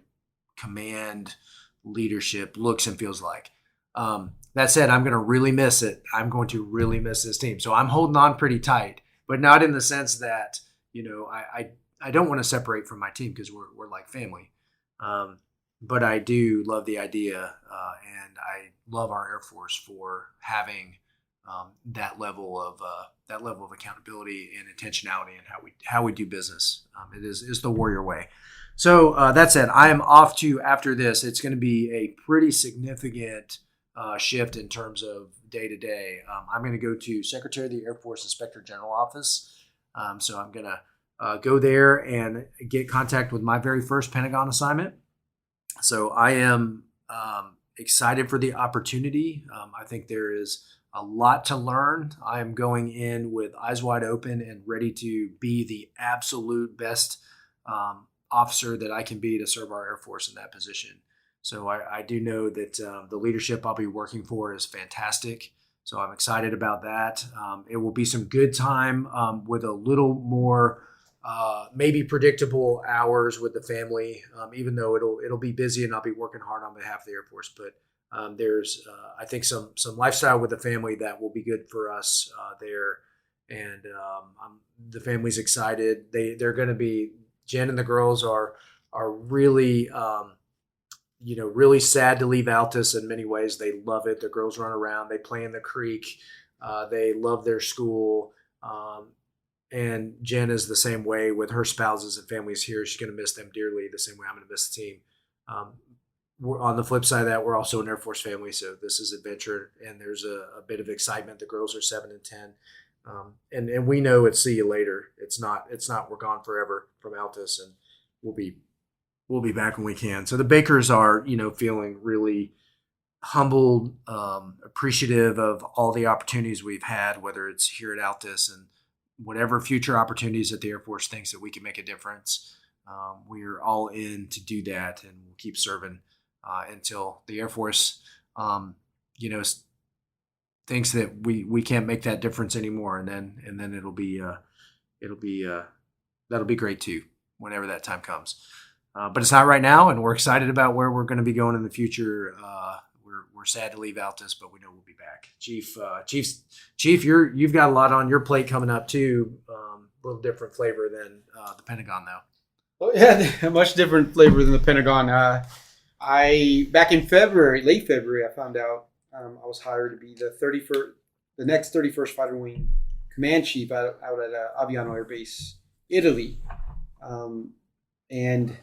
command leadership looks and feels like. That said, I'm going to really miss it. I'm going to really miss this team. So I'm holding on pretty tight, but not in the sense that, I don't want to separate from my team because we're like family. but I do love the idea, and I love our Air Force for having that level of accountability and intentionality in how we do business. It is the warrior way. So that said, I am off to, after this, it's going to be a pretty significant shift in terms of day to day. I'm going to go to Secretary of the Air Force Inspector General Office. So I'm going to go there and get contact with my very first Pentagon assignment. So I am excited for the opportunity. I think there is a lot to learn. I am going in with eyes wide open and ready to be the absolute best officer that I can be to serve our Air Force in that position. So I do know that the leadership I'll be working for is fantastic. So I'm excited about that. It will be some good time with a little more maybe predictable hours with the family, even though it'll be busy and I'll be working hard on behalf of the Air Force. But there's I think some lifestyle with the family that will be good for us there. And the family's excited. They're going to be, Jen and the girls are really really sad to leave Altus in many ways. They love it. The girls run around. They play in the creek. They love their school. And Jen is the same way with her spouses and families here. She's going to miss them dearly the same way I'm going to miss the team. We're on the flip side of that, we're also an Air Force family, so this is adventure, and there's a bit of excitement. The girls are 7 and 10. And we know it's see you later. It's not we're gone forever from Altus, and we'll be back when we can. So the Bakers are, feeling really humbled, appreciative of all the opportunities we've had, whether it's here at Altus and whatever future opportunities that the Air Force thinks that we can make a difference. We're all in to do that, and we'll keep serving until the Air Force, thinks that we can't make that difference anymore, and then it'll be that'll be great too whenever that time comes. But it's not right now, and we're excited about where we're going to be going in the future. We're sad to leave Altus, but we know we'll be back. Chief, you've got a lot on your plate coming up too. A little different flavor than the Pentagon, though. Oh yeah, a much different flavor than the Pentagon. Back in late February, I found out I was hired to be the next 31st Fighter Wing Command Chief out at Aviano Air Base, Italy. And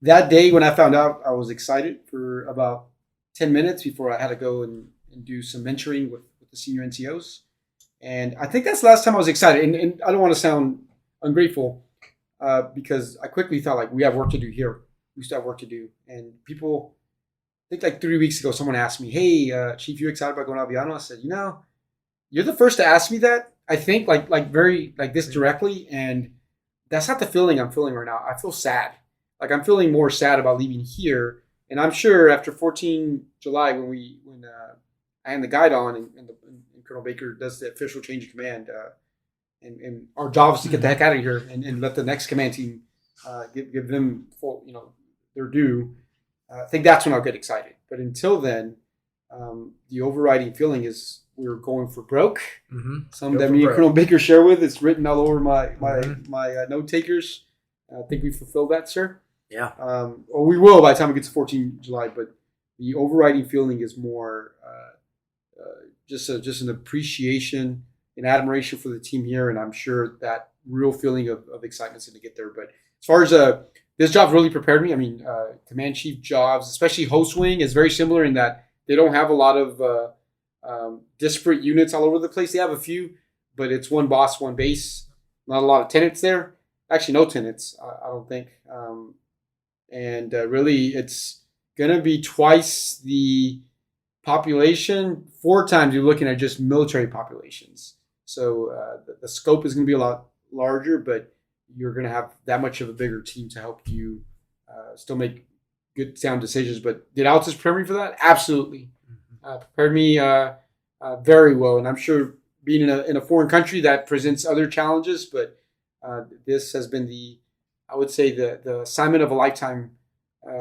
that day when I found out, I was excited for about 10 minutes before I had to go and do some mentoring with the senior NCOs. And I think that's the last time I was excited. And I don't want to sound ungrateful because I quickly thought, like, we have work to do here. We still have work to do. And people, I think like 3 weeks ago, someone asked me, hey, Chief, you excited about going to Aviano? I said, you're the first to ask me that. I think like very like this directly. And that's not the feeling I'm feeling right now. I feel sad. Like, I'm feeling more sad about leaving here. And I'm sure after 14 July, when I hand the guide on and Colonel Baker does the official change of command, and our job is to get the heck out of here and let the next command team give them full, their due. I think that's when I'll get excited. But until then, the overriding feeling is we're going for broke. Mm-hmm. Some that me and Colonel Baker share with. It's written all over my note takers. I think we fulfilled that, sir. Yeah. Or we will by the time it gets to 14 July. But the overriding feeling is more just an appreciation and admiration for the team here. And I'm sure that real feeling of excitement is going to get there. But as far as this job really prepared me. I mean, command chief jobs, especially host wing, is very similar in that they don't have a lot of disparate units all over the place. They have a few, but it's one boss, one base. Not a lot of tenants there. Actually, no tenants, I don't think. And really, it's going to be twice the population, 4 times you're looking at just military populations. So the scope is going to be a lot larger, but you're going to have that much of a bigger team to help you still make good, sound decisions. But did Altus prepare me for that? Absolutely. Prepared me very well. And I'm sure being in a foreign country, that presents other challenges. But this has been I would say, the assignment of a lifetime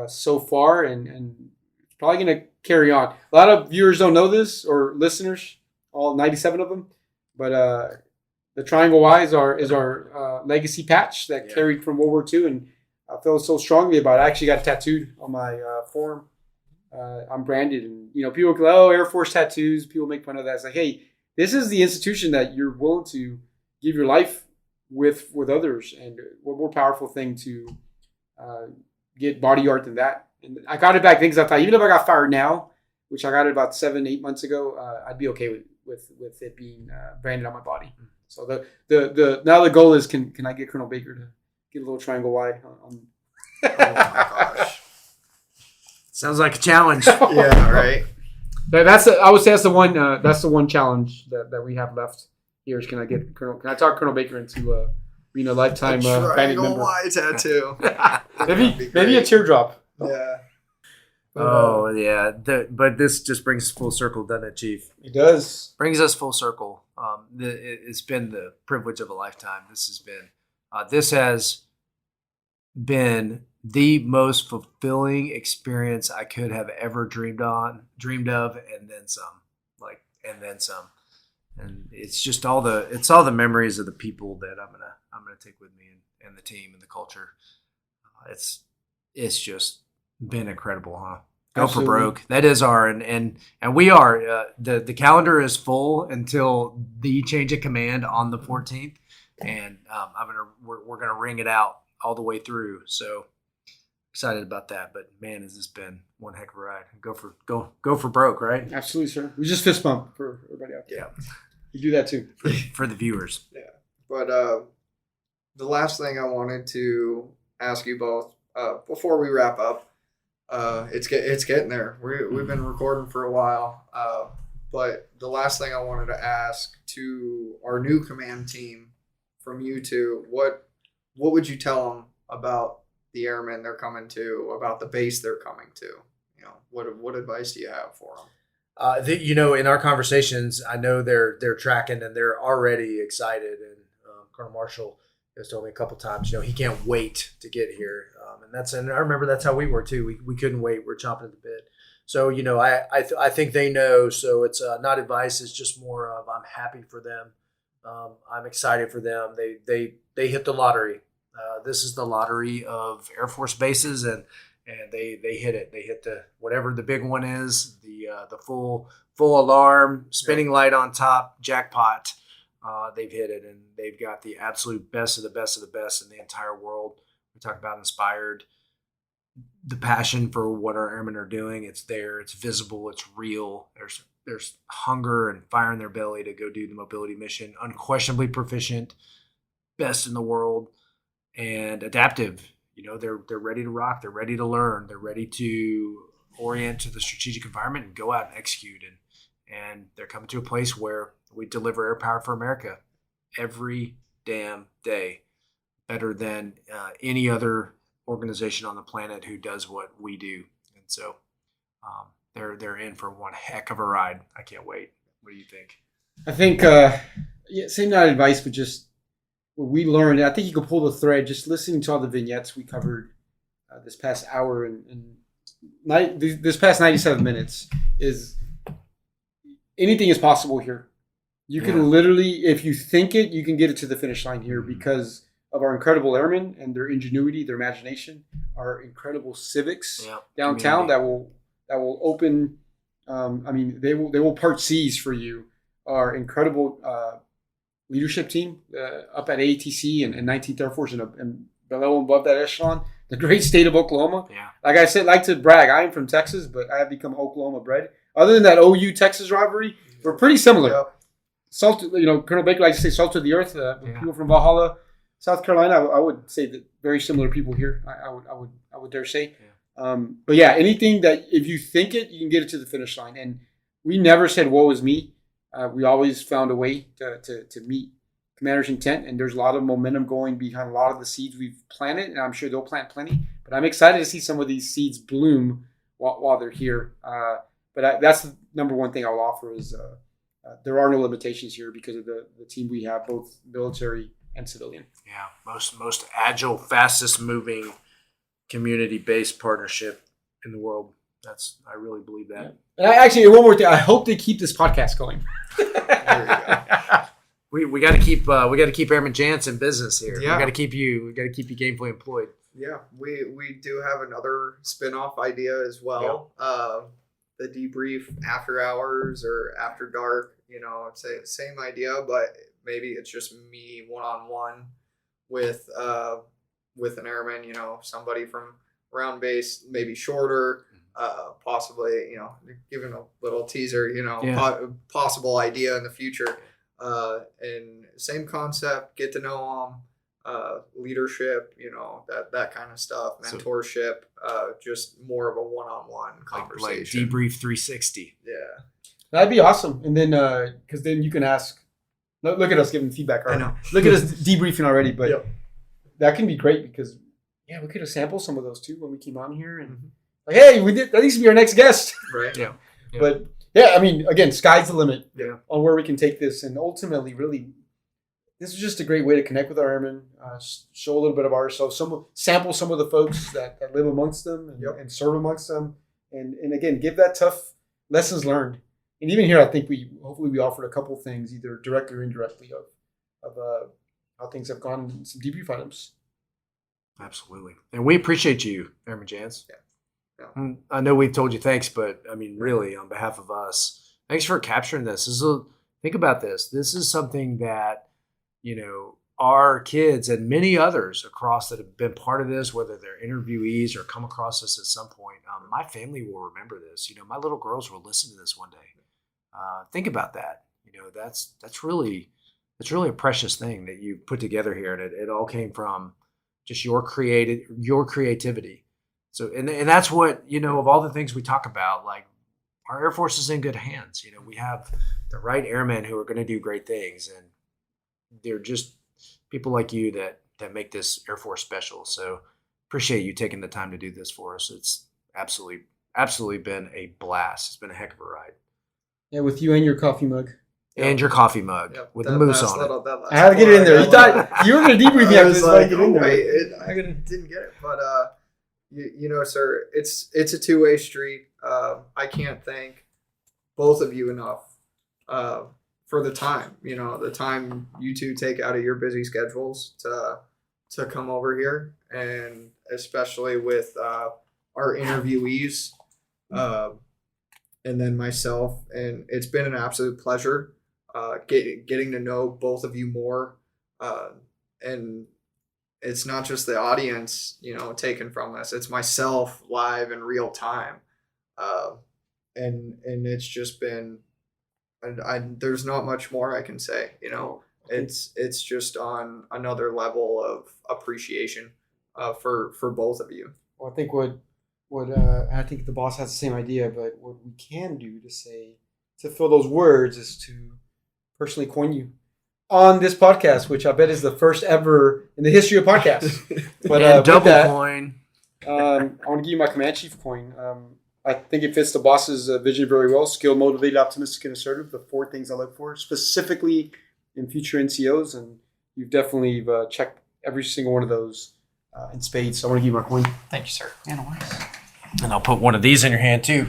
so far. And it's probably going to carry on. A lot of viewers don't know this, or listeners, all 97 of them. But the Triangle Y is our legacy patch that carried from World War II, and I feel so strongly about it. I actually got tattooed on my forearm. I'm branded, and people go, "Oh, Air Force tattoos." People make fun of that. It's like, hey, this is the institution that you're willing to give your life with others, and what more powerful thing to get body art than that? And I got it back then because I thought, even if I got fired now, which I got it about 7-8 months ago, I'd be okay with it being branded on my body. So the now the goal is, can I get Colonel Baker to get a little triangle Y on Oh my gosh. Sounds like a challenge. Yeah, right. I would say that's the one challenge that we have left here is, can I talk Colonel Baker into being a lifetime bandit member? Y tattoo. maybe a teardrop. Yeah. Oh yeah, but this just brings us full circle, doesn't it, Chief? It does. Brings us full circle. It's been the privilege of a lifetime. This has been the most fulfilling experience I could have ever dreamed of, and then some. And it's just all the memories of the people that I'm gonna take with me, and the team and the culture. It's just been incredible, huh? Go Absolutely. for broke. That is and we are the calendar is full until the change of command on the 14th, and we're gonna ring it out all the way through. So excited about that. But man, has this been one heck of a ride. Go for broke, right? Absolutely, sir. We just fist bump for everybody out there. Yeah, You do that too. for the viewers. Yeah. But the last thing I wanted to ask you both before we wrap up, it's getting there. We've been recording for a while, but the last thing I wanted to ask to our new command team, from you two, what would you tell them about the airmen they're coming to, about the base they're coming to? What advice do you have for them? In our conversations, I know they're tracking and they're already excited. And Colonel Marshall has told me a couple times, he can't wait to get here. And I remember that's how we were too. We couldn't wait. We're chomping at the bit. So I think they know. So it's not advice. It's just more of, I'm happy for them. I'm excited for them. They hit the lottery. This is the lottery of Air Force bases, and they hit it. They hit whatever the big one is, the full alarm, spinning light on top, jackpot. They've hit it, and they've got the absolute best of the best of the best in the entire world. We talk about inspired, the passion for what our airmen are doing. It's there. It's visible. It's real. There's hunger and fire in their belly to go do the mobility mission. Unquestionably proficient, best in the world, and adaptive. They're ready to rock. They're ready to learn. They're ready to orient to the strategic environment and go out and execute. And they're coming to a place where we deliver air power for America every damn day, better than any other organization on the planet who does what we do. And so they're in for one heck of a ride. I can't wait. What do you think? I think same not advice, but just what we learned. I think you can pull the thread just listening to all the vignettes we covered this past hour and this past 97 minutes. Is anything is possible here. You can literally, if you think it, you can get it to the finish line here because of our incredible airmen and their ingenuity, their imagination, our incredible civics downtown community that will open. They will part seas for you. Our incredible leadership team up at AATC and 19th Air Force and below and above that echelon, the great state of Oklahoma. Yeah. Like I said, like to brag, I am from Texas, but I have become Oklahoma bred. Other than that OU Texas rivalry, we're pretty similar. Yep. Salt, Colonel Baker likes to say salt of the earth. People from Valhalla, South Carolina, I would say that very similar people here. I would dare say. Yeah. But yeah, anything that if you think it, you can get it to the finish line. And we never said woe is me. We always found a way to meet Commander's intent, and there's a lot of momentum going behind a lot of the seeds we've planted, and I'm sure they'll plant plenty. But I'm excited to see some of these seeds bloom while they're here. But that's the number one thing I'll offer is there are no limitations here because of the team we have, both military and civilian. Yeah, most agile, fastest moving community-based partnership in the world. I really believe that. Yeah. And one more thing. I hope they keep this podcast going. There we go. We got to keep Airman Jance in business here. Yeah. We got to keep you gainfully employed. Yeah, we do have another spin-off idea as well. The debrief after hours or after dark, it's the same idea, but maybe it's just me one-on-one with an airman, somebody from around base, maybe shorter, possibly, giving a little teaser, possible idea in the future. And same concept, get to know them. Leadership, that kind of stuff, mentorship, just more of a one-on-one conversation. Like Debrief 360. Yeah, that'd be awesome. And then, because then you can ask. Look at us giving feedback. Already. I know. Look at us debriefing already, but Yep. that can be great because we could have sampled some of those too when we came on here and like, hey, we did. That needs to be our next guest. Right. Yeah. But yeah, I mean, again, sky's the limit. Yeah. On where we can take this, and ultimately, really. This is just a great way to connect with our airmen, show a little bit of ourselves, sample some of the folks that live amongst them and serve amongst them, and again, give that tough lessons learned. And even here, I think hopefully we offered a couple things, either directly or indirectly, of how things have gone in some debrief items. Absolutely. And we appreciate you, Airman Jans. Yeah. I know we've told you thanks, but I mean, really, on behalf of us, thanks for capturing this. Think about this. This is something that, our kids and many others across that have been part of this, whether they're interviewees or come across this at some point, my family will remember this. My little girls will listen to this one day. Think about that. That's really a precious thing that you put together here, and it all came from just your creativity. So, and that's what of all the things we talk about, like our Air Force is in good hands. We have the right airmen who are going to do great things, and they're just people like you that make this Air Force special. So appreciate you taking the time to do this for us. It's absolutely been a blast. It's been a heck of a ride. Yeah, with you and your coffee mug. And your coffee mug with the moose on it. I had to get it in there. You thought you were going to debrief me after this. Like, I didn't get it. But, sir, it's a two-way street. I can't thank both of you enough for the time, the time you two take out of your busy schedules to come over here, and especially with our interviewees and then myself. And it's been an absolute pleasure getting to know both of you more. And it's not just the audience, taken from this. It's myself live in real time. And it's just been, there's not much more I can say, it's just on another level of appreciation for both of you. Well, I think I think the boss has the same idea, but what we can do to fill those words is to personally coin you on this podcast, which I bet is the first ever in the history of podcasts. But double coin. I want to give you my command chief coin. I think it fits the boss's vision very well. Skilled, motivated, optimistic, and assertive. The 4 things I look for, specifically in future NCOs. And you've definitely checked every single one of those in spades. So I want to give you my coin. Thank you, sir. Yeah, no worries. And I'll put one of these in your hand, too.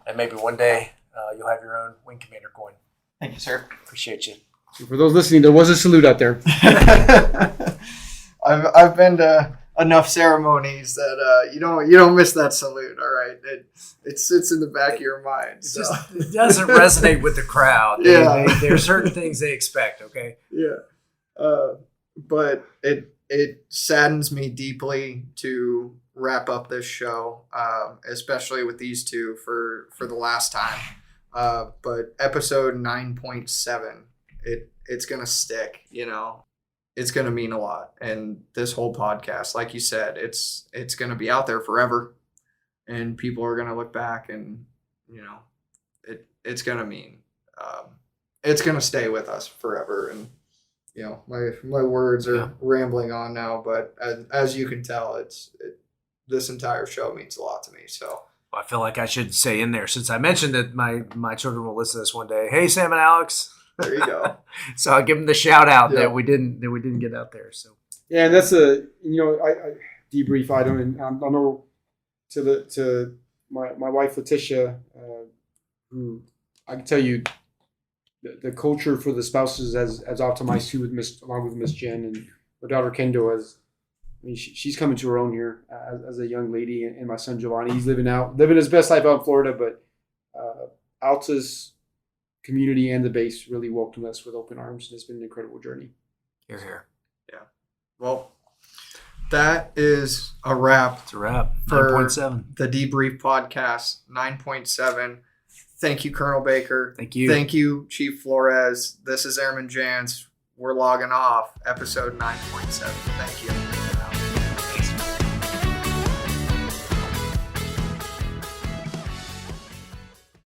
And maybe one day you'll have your own wing commander coin. Thank you, sir. Appreciate you. So for those listening, there was a salute out there. I've been to enough ceremonies that you don't miss that salute. All right, it sits in the back of your mind. So. It doesn't resonate with the crowd. There are certain things they expect. Okay. Yeah, but it saddens me deeply to wrap up this show, especially with these two for the last time. But episode 9.7, it's gonna stick. It's going to mean a lot. And this whole podcast, like you said, it's going to be out there forever, and people are going to look back and, it's going to mean, it's going to stay with us forever. And, my words are rambling on now, but as you can tell, this entire show means a lot to me. So I feel like I should say in there, since I mentioned that my children will listen to this one day. Hey, Sam and Alex. There you go. So I'll give them the shout out that we didn't get out there. So yeah, and that's a I debrief item, and I know to my wife Letitia, who I can tell you the culture for the spouses as optimized too along with Miss Jen, and her daughter Kendo has I mean, she's coming to her own here as a young lady, and my son Giovanni, he's living his best life out in Florida. But Altus community and the base really welcomed us with open arms, and it's been an incredible journey. Hear, hear. Yeah. Well, that is a wrap. It's a wrap. For 9.7. the Debrief podcast, 9.7. Thank you, Colonel Baker. Thank you. Thank you, Chief Flores. This is Airman Jans. We're logging off. Episode 9.7. Thank you.